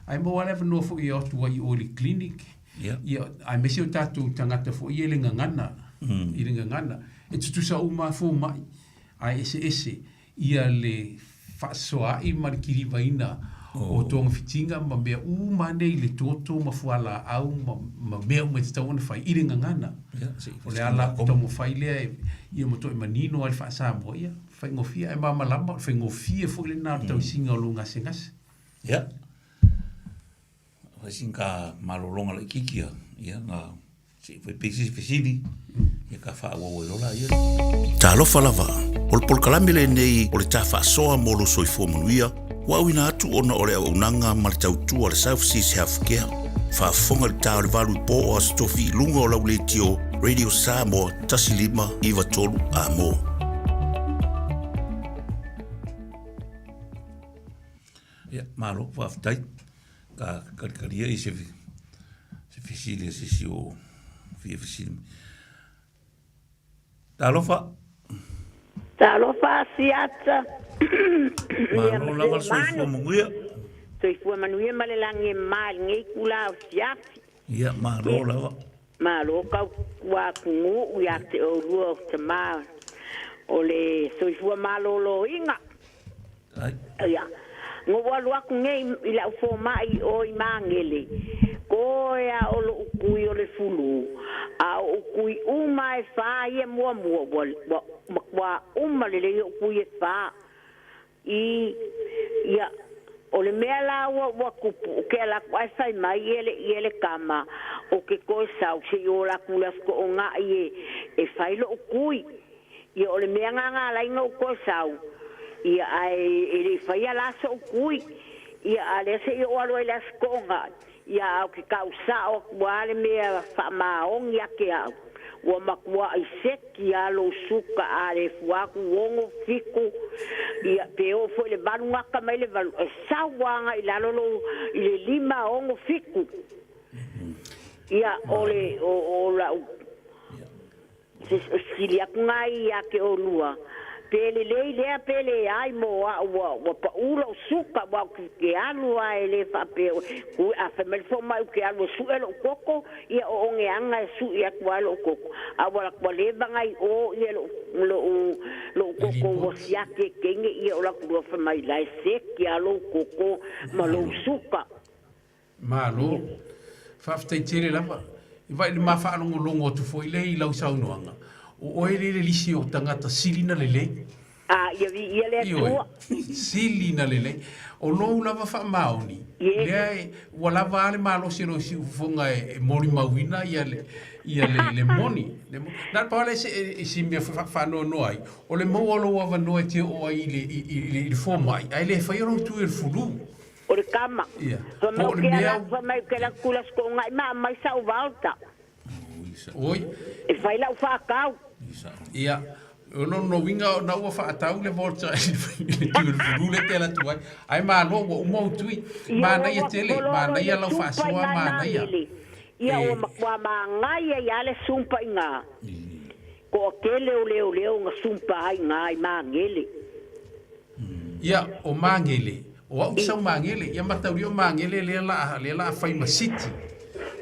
ai mo leva noa fo ia atua i o le clinic ia ai mesi o tatu tangata fo ia le ngangana e tutu sa uma fo mai ai ese ia le Faasoa i marikiri vaina o tonga fitinga ma mea uma nei le toto ma fuala au ma mea uma te tau fai i le ngangana o le ala o tomo fai lea ia mo toi manino al Faasoa ia fai ngofia e mama lama fai ngofia fo le nā tau singa o lo ngase ia fai singa malolonga le kikia ia nga se fai pesi fesini ia ka faa wawo lola ia talofa lava o le polkalami le nei o le tā Faasoa mo lo Soifua Manuia wa wina atu ona o le aunanga ma le tautua le South Seas Healthcare whaafonga le tā o le valu i po o astofi lunga o lau le tio Radio Samoa tasilima iwa tolu a mo. Ia, malo, whaafitai, ka karikaria i se fisili se si o fia fisili. Talofa siata. Malo lava Soifua Manuia. Soifua Manuia malelange mal ngai kula o siafi. Ia, malo lava. Malo kau wa kungu ia te o rua o te maa. O le Soifua malolo inga. Ai. Ia. Ngo walu aku ngai ila ufo mai o i mangele. Ko ea o lo ukui o le fulu. A ukui uma e faa ia mua wa uma le ukui e faa. Ia o le mea la wa kupu ke la kwai fai mai ele kama o ke ko sa o se o la kula ko nga e fai lo ukui ia o le mea nga la inga ko sa ia ai ele fai la so ukui ia ale se o alo la skonga ia o ke kausa o wale mea fa ma on ia ke au wa makwa iseki alo suka ale fuaku wongo fiku ia peo fo le banunga ka mai le sawa nga ilalo ile lima ongo fiku ia ole o la se silia ngai ya ke o lua pele le pele ai mo wa pa ulo suka wa ke alu ai le fa pe ku a fe mel fo mai ke alu su elo koko ia o nge anga su ia kwalo koko a wa le bangai o ia lo koko wo sia ke kenge ia o la ku fa mai lai se ke alu koko ma lo suka ma lo fa fte tele la vai le ma fa longo tu foi le i lau sau noanga o ele le lisi o tangata silina lele ia le tua silina lele o lo lava fa maoni le wala vale malo si lo si fonga e mori mawina ia le moni na pale si me fa no ai o le mo lo wa no e te o ai le fo mai ai le fa yo tu el fulu o le kama fa mai ke la kulas ko ngai mai sa volta oi e fai la fa kau ia no winga na ua fa atau le volta tu le tela tu ai ma lo o mo tu ma na ia tele ma na ia lo fa soa ma na ia ia o ma ma ngai ia le sumpa inga ko kele o leo nga sumpa ai ngai ma ngele ia o ma ngele o au sa ma ngele ia mata rio ma ngele le la fai ma city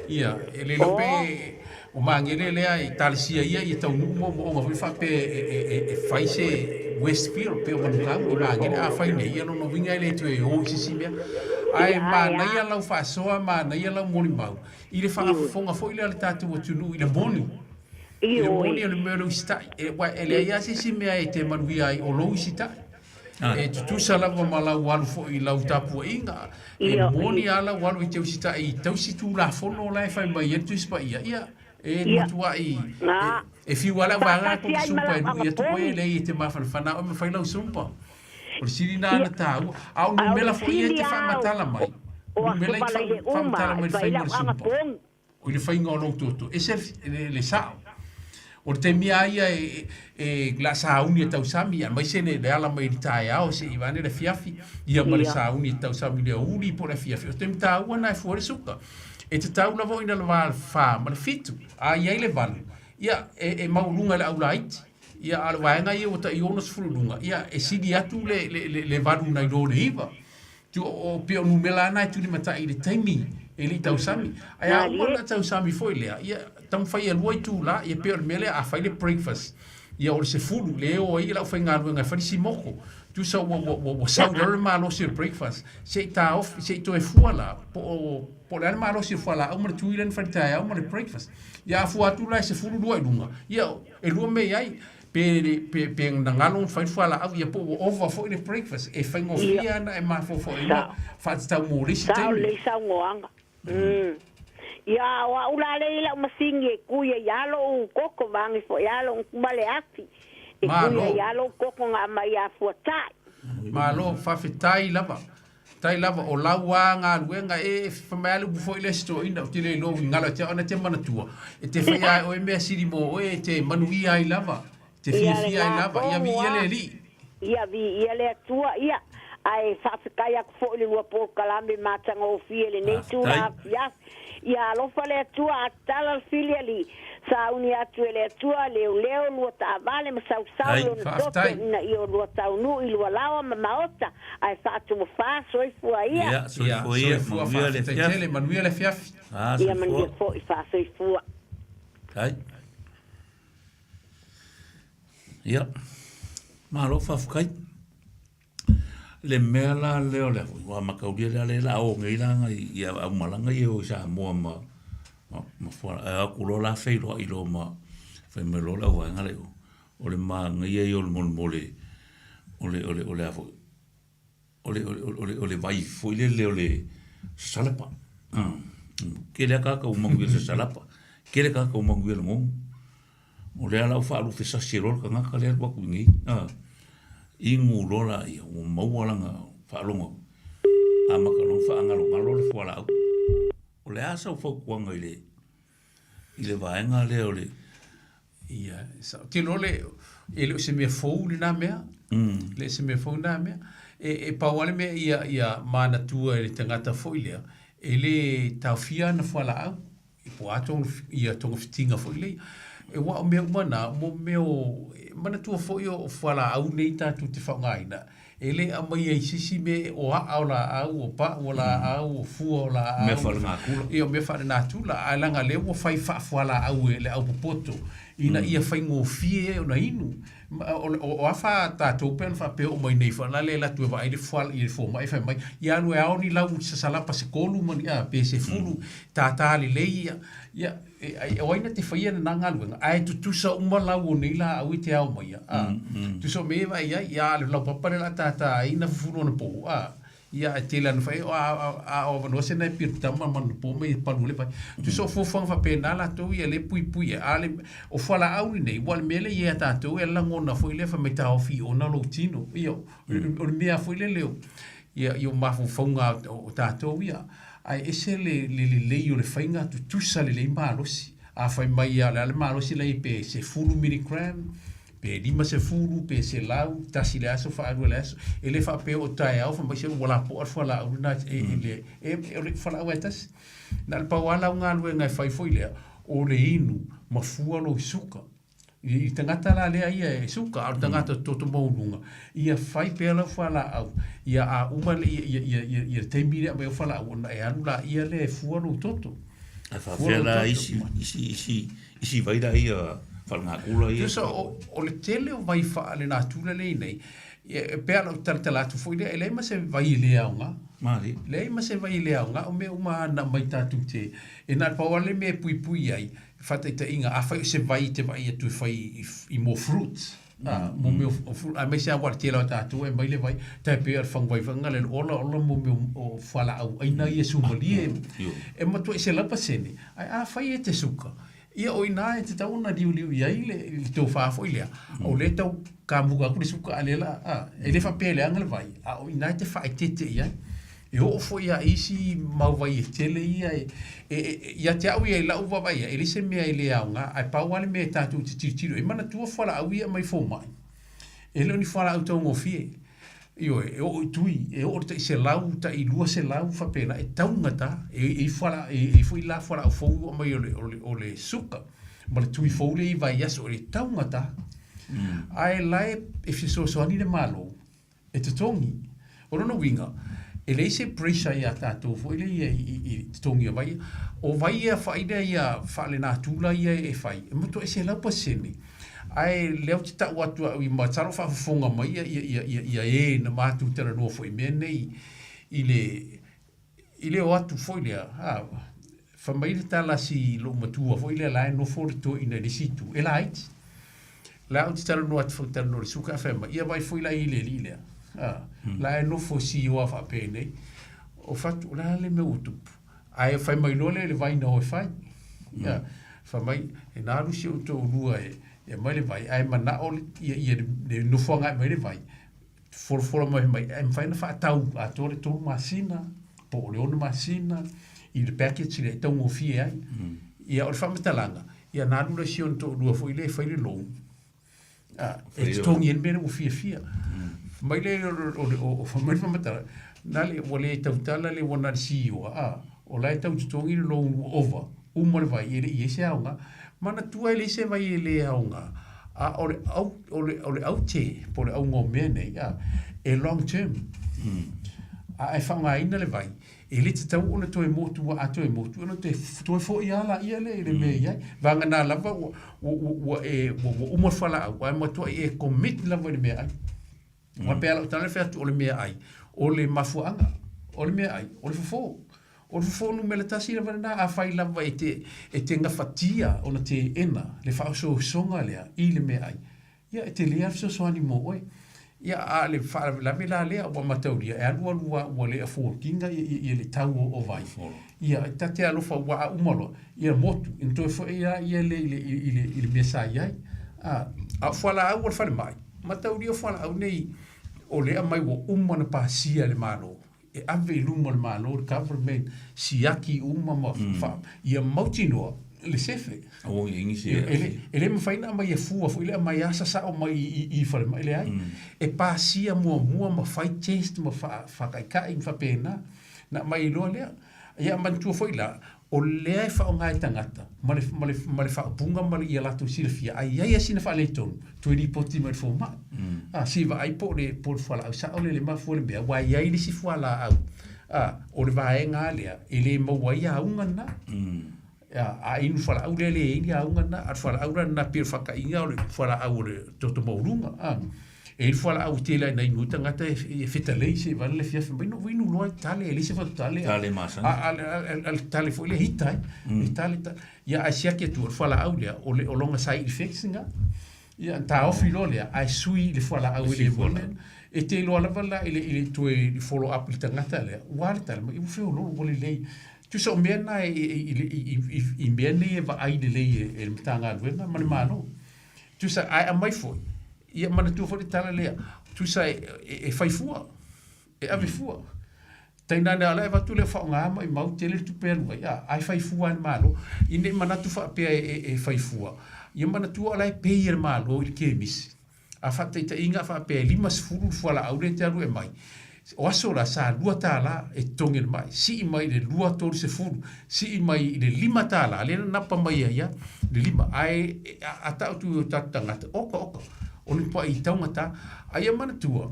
ia ele lo pe o mangele le ai talsia ia i tau mo nga fa pe e faise Westfield pe o manuka o mangele a fai nei ia no vinga ele tu e o sisi mea ai ma na ia lau Faasoa ma na ia lau moni mau i le fa fonga foi le tatu o tunu i le boni i le boni le mero sta e wa ele ia sisi mea e te Manuia ai o lo sita e tu sala va mala walu fo i lau tapu inga e moni ala walu i te sita i tau situ la fono la fai mai tu spa ia e motua i e fi wala wala ko sumpa e tu e le te mafana o me fai lau sumpa o siri na na tau au no mela fo i te fa matala mai o mela i fa matala mai fai mo sumpa o le fai ngolo toto e se le sa o te mia ia e glasa uni tau sami mai se ne ala mai tai ao se i vane le fiafi ia mai sa uni tau sami le uni po le fiafi o te mta ua fo le suka e te tau na vo ina le val fa ma le fitu a ia le val ia e maulunga le aulaiti ia ala waenga ia o ta ionos fulunga ia e sidi atu le valu na ilo le iwa tu o pio numela na tu le mata i le taimi e li tau sami ai a ua tau sami foi lea ia tam fai e luai tu la ia pio le mele a fai le breakfast ia o le se fulu le o i la fai ngalu ngai fai si moko tu sa wo saudara malo si breakfast se ta off se to e fuala po le malo si fuala o mo tu ilen fai ta o mo le breakfast ia fu tu la se fulu luai lunga ia e lu me ai pe ngalo fai fuala au ia po over for the breakfast e fai ngofia na e ma fo ina fa ta mo ri si te le sa ngoanga ia wa ulale la masinge kuya yalo koko vangi fo yalo male afi e kuya yalo koko nga mai afu tai malo fa fitai lava o lawa nga luenga e famale bu fo ile sto ina ti le lo ngala te ona te mana tua e te fa ia o me siri mo e te Manuia ai lava te fia ai lava ia vi ele li ia vi ele tua ia ai fa kaya fo ile lo po kalambe matanga o fiele nei tua ia ia lo fale tua atala filiali sa unia tu ele tua leo lo ta vale ma sa lo no na io lo ta no il wala ma maota ai fa tu fa soifua ia soifua le tele Manuia le fiaf ia Manuia fo fa soifua ai ia ma lo fa kai le mela leo le wa makaudia le la o ngeilanga ia au malanga ia o Samoa ma fora a kulola feilo i lo ma fe me lo la wa ngale o le ma ngia i o le mole ole afo ole vai foi le salapa ke le ka o mangu le salapa ke le ka o mangu le ngom o le ala fa lu fe sa siro ka nga ka le wa ku ngi ingu lola i o maualanga whaalonga a makalong whaangalo ngalo le whala au o le asa o whaukuanga i le vaenga leo le ia tino le ele se me fou le na mea le se me fou na mea e pauale mea ia mana tua le tangata foi lea ele taufia na whala au po ato ia tonga fitinga fo ile e wa me mana mo meo mana tu fo yo fala au nei ta tu te fa ngaina ele a mai ai sisi me o a la au o pa o la au o fu o la me fa na kula io me fa na tu la ala nga le wo fai fa fala au ele au poto ina ia fai ngo fie o na inu o afa ta to pen fa pe o mai nei fa la le la tu va ile fal ile fo mai fa mai ia no e oni la u sa sala pa se kolu mani a pe se fulu ta le le ia o ina te faia na ngalu ai tu sa uma la o nei la au te au mai tu so me vai ia le la papa la ta ina fulu no po ia te la no fai o no se na pirta man po me pa no le vai tu so fo fa pe na la to ia le pui ale o fala au nei wal mele ia ta to e la ngona foi le fa me ta ofi ona lo tino io o me foi le leo ia io ma fo nga o ta to ia ai ese le io le fainga tu sa le malosi a fai mai ala le malosi le pe se fulu miligram pe lima se fulu pe se lau tasi le aso fa alu le aso ele fa pe o tai au fa mai se wala po fa la una ele fa la wetas na pa wala nga lu nga fai foi le o le inu ma fua lo suka i tangata la le ia suka al tangata toto mounga ia fai pe la fa la au ia a uma ia te mire me fa la una e anu la ia le fua lo toto a fa la isi vai da ia falanga kula ia so o le tele o vai fa le na tula le nei e pe la tala tu foi le ma se vai le aunga mari le ma se vai le aunga o me uma na mai tatu te e na pa wale me pui ai fata ita inga a fai se vai te vai tu fai i mo fruits mo me a me se agora tela tatu e mai le vai te pe ar fang vai fanga le ola mo me o fala au ai na ia sumali e ma tu se la pasene a fai te suka ia o ina e te tau na liu iai le tau whaafo ilea. O le tau ka muka kune suka alela, e le whapele angale vai. O ina te whae tete iai. E o ofo ia isi mau vai e tele ia ia te au ia i lau wawai ia. E le se mea i le au ngā, ai pau wale mea tātou te tiro. E mana tua whala au ia mai fō mai. E leo ni whala au tau ngofie. Io e o tui e o te se lau ta i lua se lau fa pena e taungata e fala e foi la fala o fou mai o le suka ma le tui fou le vai aso e taungata ai lai e so ni le malo e te tongi o no winga e le se pressure ia tato foi le i tongi vai o vai ia faida ia fale na tula ia e fai e mo to e se lau paseni ai leo te tau atu i mataro whaafonga mai ia e na mātu tera noa foi mea nei i le o atu foi lea whamai le tala si lo matua foi lea lae no fore to ina le situ e la ait la o te tara noa atu whakatara no le suka whema ia vai foi la i le li lea lae no fo si o a whapene o fatu la le me utupu ai whamai no le vai na o e whai whamai e nāru si o tō lua e mai le vai ai mana o ia no fonga mai le vai for mai em fai na fa tau a tore to masina po le ona masina i le package le tau ngofie ai ia o fa metalanga ia na lu le sion to lu foi le fai le long e tong yen bene ngofie mai le o fa mai fa metala na le wole tau tala le wona CEO o la tau tong i le long over umar vai e se aunga mana tua ele se vai ele aunga ole au te por au ngomene e long term ai fanga ina le vai ele te tau ona toi motu a toi motu ona te toi fo ia la ia le me ia vanga na lava o uma fala ai mo toi e commit lava le me ai ma pela tale fe o le me ai o le mafuanga o le me ai o le fo o fonu mele tasi le vana a fai lava e te ngafatia ona te ena le faaso songa lea i le me ai ia e te lea fso soani mo oi ia a le fa la me la lea o matauria e alua ua le a forkinga i le tau o vai ia ta te alofa ua umalo ia motu into fo ia le mesa ia a fala au o fale mai matauria fala au nei o le mai o umana pasia le malo e ave luma le malo le government siaki uma ma fa ia mautinoa le sefe o ingi si ele me faina mai e fua foi le mai asa sa o mai i fa mai le ai e pasia mo ma fai test ma fa kai kai fa pena na mai lo le ia man tu foi la o lea e whaonga e tangata, male whaopunga male i alato silafia, ai ai asina wha le tonu, tui ni poti mai fo mai. Siva ai po le whala au, sa ole le mafu le mea, wai ai le si whala au. O le vae ngā lea, e le mawai a unga na. A inu whala au le ini a unga na, a whala au na pia whaka inga o le whala au le toto maurunga. E whala au te lai nei nuta ngata e feta lei se vale le fiafa mai no vinu loa tale e lise fatu tale al tale fo le hitai e tale ia a sia ke tu whala au le o longa side effects nga ia Teofilo le a sui le whala au le volen e te lo ala vala ile tu e follow up le tangata le wale tale mai fe lo vole lei tu so mena i mena e va ai le lei e mtanga luenga mani malo tu sa ai mai foi ia mana tu fori tala lea tu sai e faifua e ave fua taina na ala e vatu le whaonga ama i mau tele tu pelu ia ai faifua ni malo ine mana tu wha pia e faifua ia mana tu ala e peir malo i kemis a whata ita inga wha pia 5 fuala aure te aru e mai o aso la sa lua tala e tongel mai si i mai le lua tori se furu si i mai le 5 tala le napa mai ia le 5 ai ata tu tatangata oka o le pa i taungata ai mana tua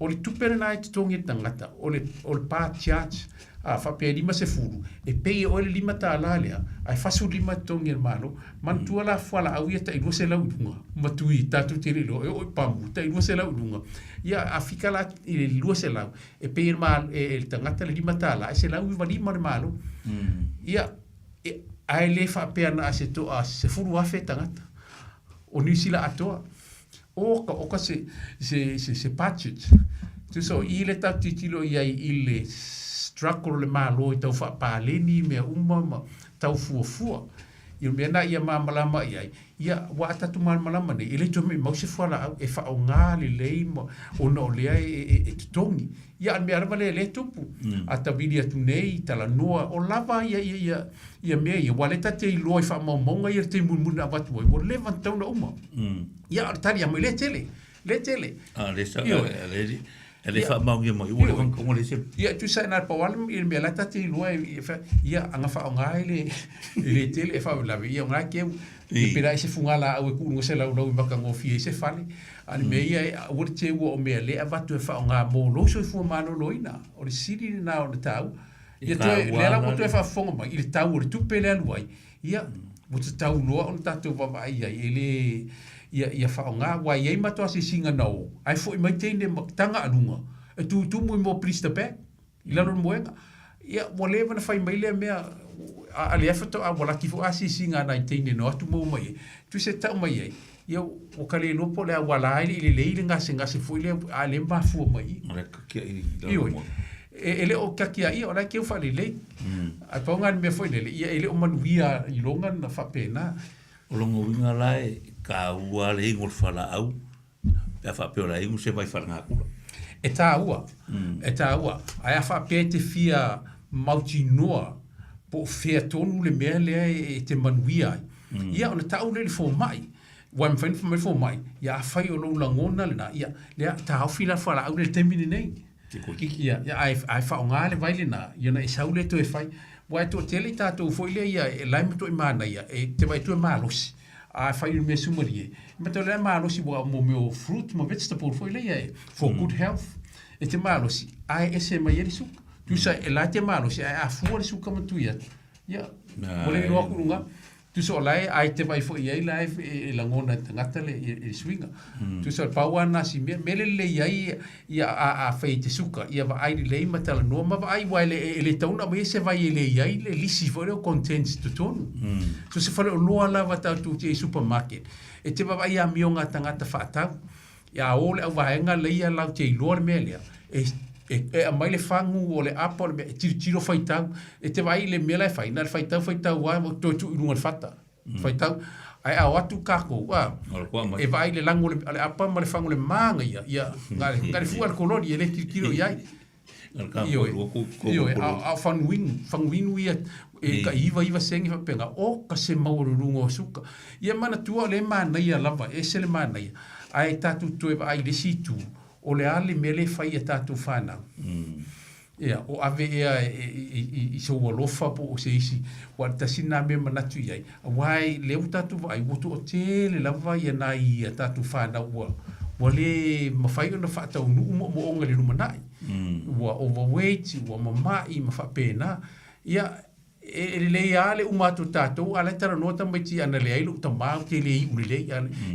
o le tupere na i tongi tangata o le pa church a fa pe 5 se furu e pe o le 5 tala lea ai fasu 5 tongi malo man tua la fala au ia ta i se lau dunga matui tatu te lo e o pamu ta i se lau dunga ia afika la i le lua se lau e pe mal e tangata le 5 tala se lau i vali malo ia ai le fa pe na se to a se furu afe tangata o ni sila atoa oka se patchet tu so i le tau titilo ia i le struggle le malo i tau wha pāleni mea umama tau fuafua i mea na ia mamalama ia wa atatu mamalama ne i le tu me mau se fuala au e wha o ngā le lei o na o lea e tutongi ia an mea rawa le tupu a tawiri atu nei Talanoa o lava ia mea ia wale tate i loa i wha maumonga ia te munmuna avatu o le vantau na uma ia tari ama le tele le sa le fa maungi mai o le kongo le se ia tu sai na pawal i me la tate i loa ia anga fa nga le tele e fa la ia nga ke i pera se fungala au ku ngo se la no maka ngo fi se fale ani me ia o te o me le avatu e fa nga mo lo Soifua Manuia o le siri na o le tau ia tu le la mo tu e fa fonga mai i tau o tu pele aluai ia mo te tau loa o tatu va ia ele ia whaonga, wai ei matua se singa nau. Ai fo i mai teine tanga anunga. E tu mo i mo prista pe, i lalo moenga. Ia, wale wana whai mai lea mea, a le efeto a wala kifo a se singa nai teine no atu mo mai. Tu se tau mai ei. Ia, o kale lopo lea wala ai le leile ngase fo i lea a le mafua mai. Ioi. E le o kakia ia, o lai keu whale lei. A paunga ni mea fo i lele. Ia, ele o manuia i longa na whapena. O longo winga lai, ka ua le ingo whala au, pia whapeo la ingo se vai wharanga kura. E tā ua. Ai a whapea te fia mauti noa, po fea tonu le mea lea e te manuia ai. Ia, ona tau le fo mai, wai mwhaini mai fo mai, ia a whai o lo langona le na, ia, lea tā au fila whala au le temini nei. Te kiki. Ia, ai whaonga le vai le na, ia na e saule to e whai, wai to tele tātou fo ile ia e laimi to i mana ia e te vai to e malosi a whai me sumarie me to le malosi wa mo meo fruit mo vegetable fo ile ia for good health e te malosi ai ese mai eri suka tu sa e la te malosi ai a fuori suka matu ia ole no kurunga tu so lai ai te vai fo ia live e langona ngata le e swinga tu so paua na si mele le ia a fai te suka ia va ai le matala no ma ai wa le tauna me se vai le ia le lisi fo le contents to tonu so se fale lo ala va ta tu te supermarket e te va ia mionga tangata fata ia ole va nga le ia la te lo mele e a mai le fangu o le apa o le tiro faitau e te vai le mela fai na faitau wa mo to tu lunga fata faitau ai a watu kako wa e vai le lango le apa ma le fangu le manga ia ngare fu al koloni ele tiro ia io a fanwin ia e ka iva sengi fa penga o ka se mauru lungo suka ia mana tua le mana ia lava e se le mana ia ai tatu tu ai le situ o le ale mele fai e tatu whanau. Ia, o ave ea i so walofa po o se isi, wa tasina me manatu iai. Wai, leo tatu vai, wotu o tele lava ia na i a tatu whana ua. Wa le mawhai o na whaatau nuu mo onga le rumanai. Wa overweight, wa mamai, ma whapena. Ia, e le ale umatu tātou, ala tara nota mai ti ana le ailu, ta mau te le i ule le,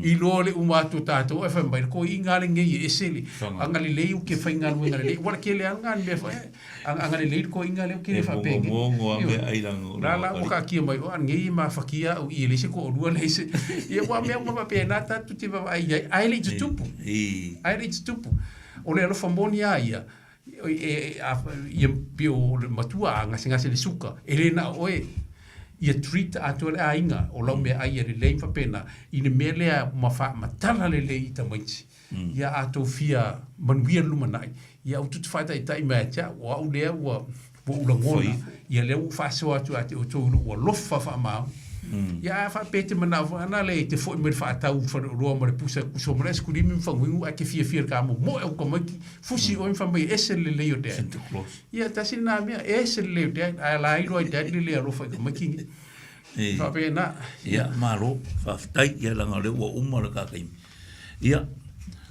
i lo le umatu tātou, e whamai, ko i ngale ngei e sele, anga le leu ke whai nganu ngale le, wala ke le anga me whai, anga le leu ko i ngale ke le whapenge. Mongo ame ailango. La waka kia mai, o ngei ma whakia au i le se ko o rua le se, ia wa mea ma pena tātou te wa ai le i tupu, ai le i tupu, o le alofa moni a ia, ia pio matua a ngase le suka ele na oe ia treat atu le ainga o lau mea ai le lein whapena i ne mea lea matala le lei i tamaiti ia ato fia manuia lumanai ia ututu whaita i tai mea tia o au lea ua ulangona ia lea u Faasoa atu ate o tōru ua lofa whamau ia whapete manawa ana le te fo imere whaatau roa mare pusa kuso mare skurimi mwhanguingu ake fia kamo mo e uka maiki fusi o mwhamai ese le leo dea ia tasi na mea ese le leo dea a la iro ai dea le lea rofa ika maiki whape na ia maro whaftai ia langa leo ua umara kakaimi ia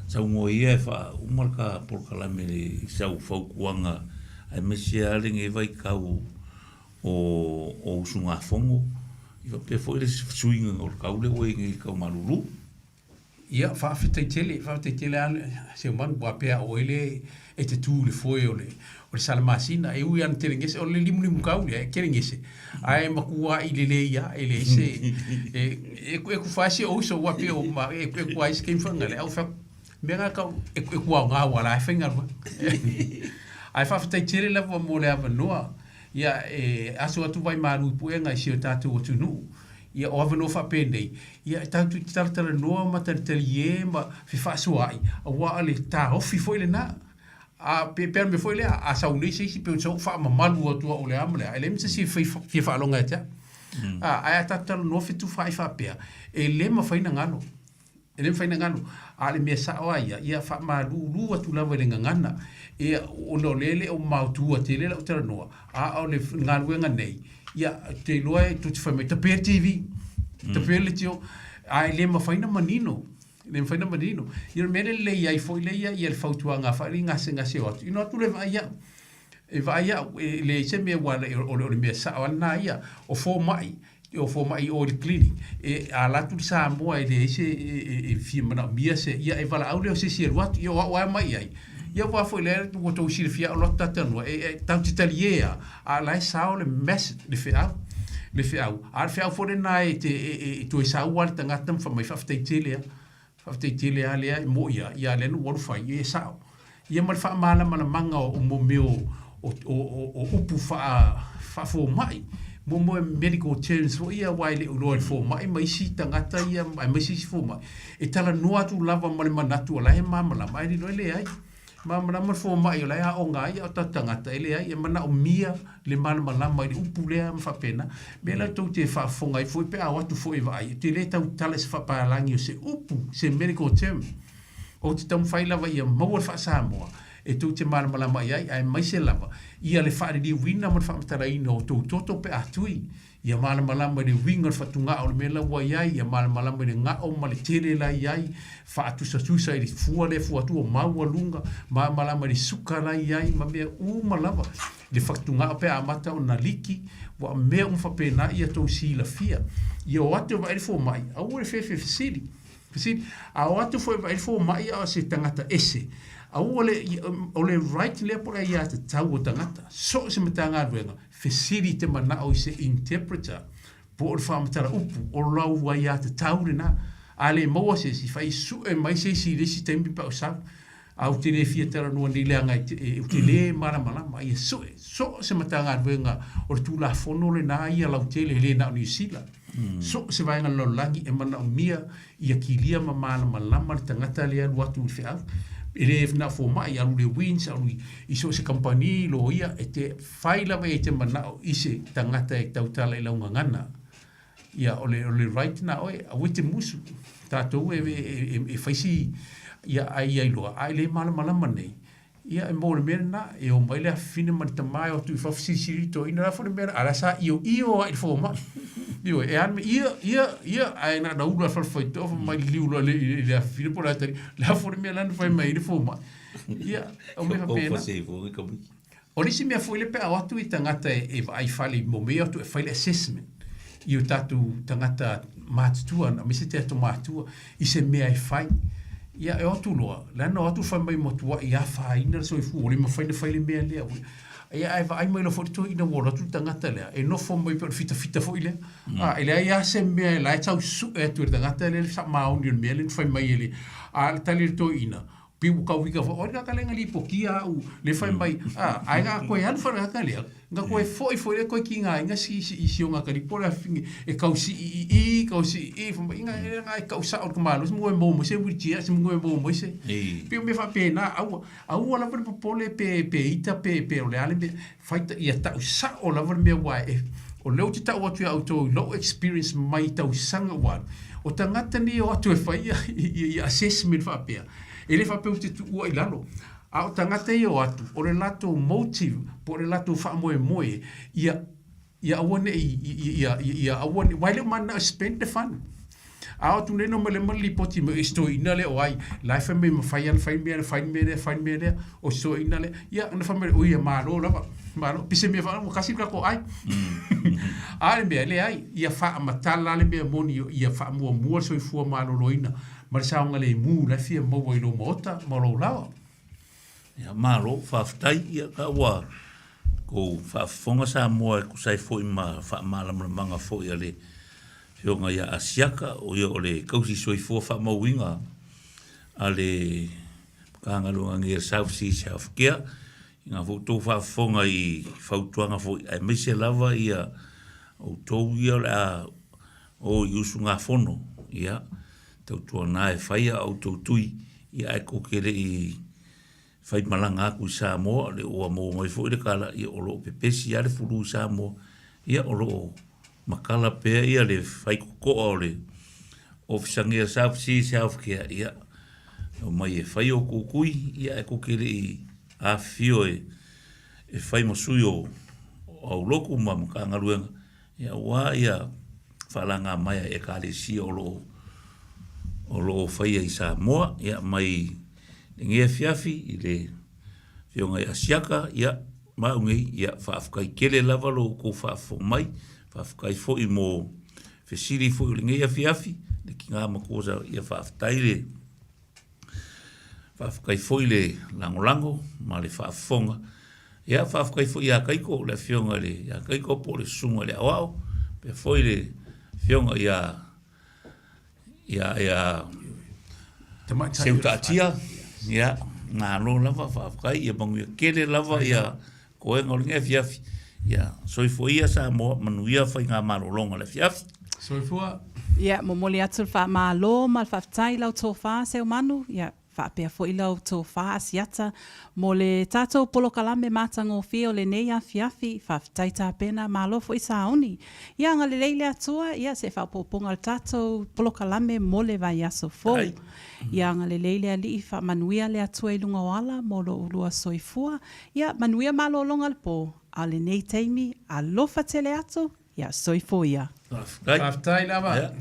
sau ngoi e wha umara ka porkalame le sau whaukuanga ai mesi alinge vai kau o usunga fongo ia pe foi le swing o kaule o ngi ka malulu ia fa tele an Seumanu bo pe o ele e te tu le foi o le salamasina e u an terengese o le limu kaule e kerengese ai makua i le ia ele se e ku fasi o so wa pe o ma e ku ai skin fanga le au fa mega ka e ku nga wala finga ai fa tele la mo le avanoa ia aso atu vai maru puenga si o tatu o tunu ia o avano fa pende ia tatu tartara noa matartarie ma fi Faasoa ai wa ale ta ofi foi le na a per me foi le a sa unisi si pe so fa malu atu o le amle ele mi si fi fa longa ta a tartara no fi tu fa pe e le ma fa ina ngano ele fa ina ngano ale me sa o ia fa malu atu la le ngana e o no lele o mautua te lele o tera noa a o le ngaluenga nei ia te loe tu te whamei te pēr TV te pēr le tio a le mawhaina manino ia mele le iai foi le ia le whautua ngā whaari ngase o atu ino atu le vaia e vaia le se mea wala o le mea sao ana ia o fō mai o le clinic e a latu le Samoa e le se e fia mana mia se ia e wala au leo se si ruatu ia wa mai ai ia wa foi le tu to sir fia o lota tanu e tau titalia a la sao le mes le fiau a fiau foi na e tu e sao wal tanga tam fa mai fa tele ale mo ia le no fa ia sao ia mal fa mala manga o mo meu o upu fa fo mai mo medical terms o ia wai le ulo fo mai si tangata ia mai si fo mai e tala noa tu lava mal manatu la he mama mai ni le ai mama na fo mai la o ngai o tangata ele ai e mana o mia le mala mai le upu le am fa pena me la tu te fa fo ngai foi pe a watu foi vai te le tau tala se fa pa langi se upu se medical term o te tam fai lava ia mo fa Samoa e tu te mala mai ai mai se lava ia le fa di wina mo fa tara ino to toto pe atui ia mala mai le winga fa tunga o mela wa ia mala mai le nga o male tele la ia fa tu sa i fu tu o mau lunga mala mai suka la ia ma me u malava le fa tunga pe amata o na liki wa me fa pe na ia to si la fia ia o atu vai fo mai au le fe sili a o atu foi vai fo mai a se tangata ese au ole right le por ia te tau o tangata so se matanga ruenga fesiri te mana o se interpreter por famatara upu o lau wa ia te tau na ale mo se si fai su e mai se si resi tempi pa usa au te le fia tera no ni le anga e te le mara mai so se matanga ruenga o tu la fono le na ia lau tele le na ni sila so se vai ngalo langi e mana o mia ia kilia mama tangata le watu fea ele na fo mai alu le wins alu iso se company lo ia e te faila me te mana ise tangata e tautala i launga ngana ia ole right na oi a wite musu tato e faisi ia ai loa ai le mala nei ia e mo le mena e o mai le fine man tamai o tu fa sisiri to ina fa le mena ala sa io ai fo ma io e an ia ai na da ula fa foi to mai liu le fine por la tari la fo le mena fa mai fo ma ia o me fa pena o lisi mea foi le pe a atu i tangata e ai fale mo me atu e fale assessment i o tatu tangata mātua na me se te atu mātua i se mea e fai ia e atu loa lana o atu fai mai motua i a whaina so i fu o le mawhaina fai le mea lea ia e vai mai lo fo to ina wora tu tangata lea e no fo mai per fita fo ile e lea ia se mea lai tau su e atu tangata lea sa mauni o mea le fai mai ele a tali to ina piu ka wika fo ora ka lenga li pokia u le fai mai ai ga ko yan fa ka le nga ko foi le ko kinga nga si nga ka li pora fingi e ka si fo nga ka sa o ma lo mo se witia se mo se piu me fa pena au la per pole pe ita pe o le ale fai ia ta sa o la ver me wa o le uti ta o tu auto low experience mai ta sanga wa o tangata ni o atu e fai ia assessment fa pe ele fa peu te tu ua ilalo a o tangata i o atu o le lato motive po le lato fa moe ia awane ia awane waile mana spend the fun a o tu neno mele mali poti me isto inale o ai life me fai me o so inale ia na fa me o ia malo lava malo pise me fa mo kasi ka ko ai ale me le ai ia fa matala le me moni ia fa mo soifua maloloina ma sa nga le mu la fia mo i lo mota mo lo la ya malo fa ftai ia ka wa ko fa fonga sa mo ku sai foi ma fa mala manga foi ale yo nga ya asiaka o yo le kausi soifua fa mo winga ale ka nga lo nga South Sea South Kia nga foto fa fonga i fautuanga foi ai me se lava ia o to ia la o yusunga fono ia tau tua nā e whaia au tau tui i ai kokere i whai malanga aku i Samoa le oa mō mai fo i le kala i o loo pepesi a le furu Samoa ia o loo makala pēr ia le whai kokoa o le ofisangia South Sea South Kia ia o mai e whai o kukui ia e kokere i a fio e whai masui o au loku ma mka ngaruenga ia wā ia whalanga mai e kāle si o loo o lo fai i Samoa ia mai ngia fiafi i le fionga i asiaka ia maungi ia whaafkai kele lava lo ko whaafo mai whaafkai fo i mo fesiri fo i ngia fiafi le ki ngā makosa ia whaaftai le whaafkai fo i le langolango ma le whaafonga ia whaafkai fo i a kaiko le fionga le a kaiko po le sunga le awao pe fo i le fionga ia seuta atia ia ngā lo lava whaafkai ia bangu ia kere lava ia koe ngoringa fiafi ia soifua ia Samoa Manuia whai ngā marolonga le fiafi soifua ia momoli atu wha malo mal whaftai lau tō wha Seumanu ia whaapea fo i lau tō wha asiata mo le tātou polokalame mātango fio le neia fiafi whaftai tā pena malo fo i saoni ia ngā le leile atua ia se whapoponga le tātou polokalame mo le vai aso fo ia ngā le leile ali i Manuia le atua i lunga wala mo lo ulua soifua ia Manuia malo longa le po a le nei teimi a lofa tele atu ia soifua ia whaftai lava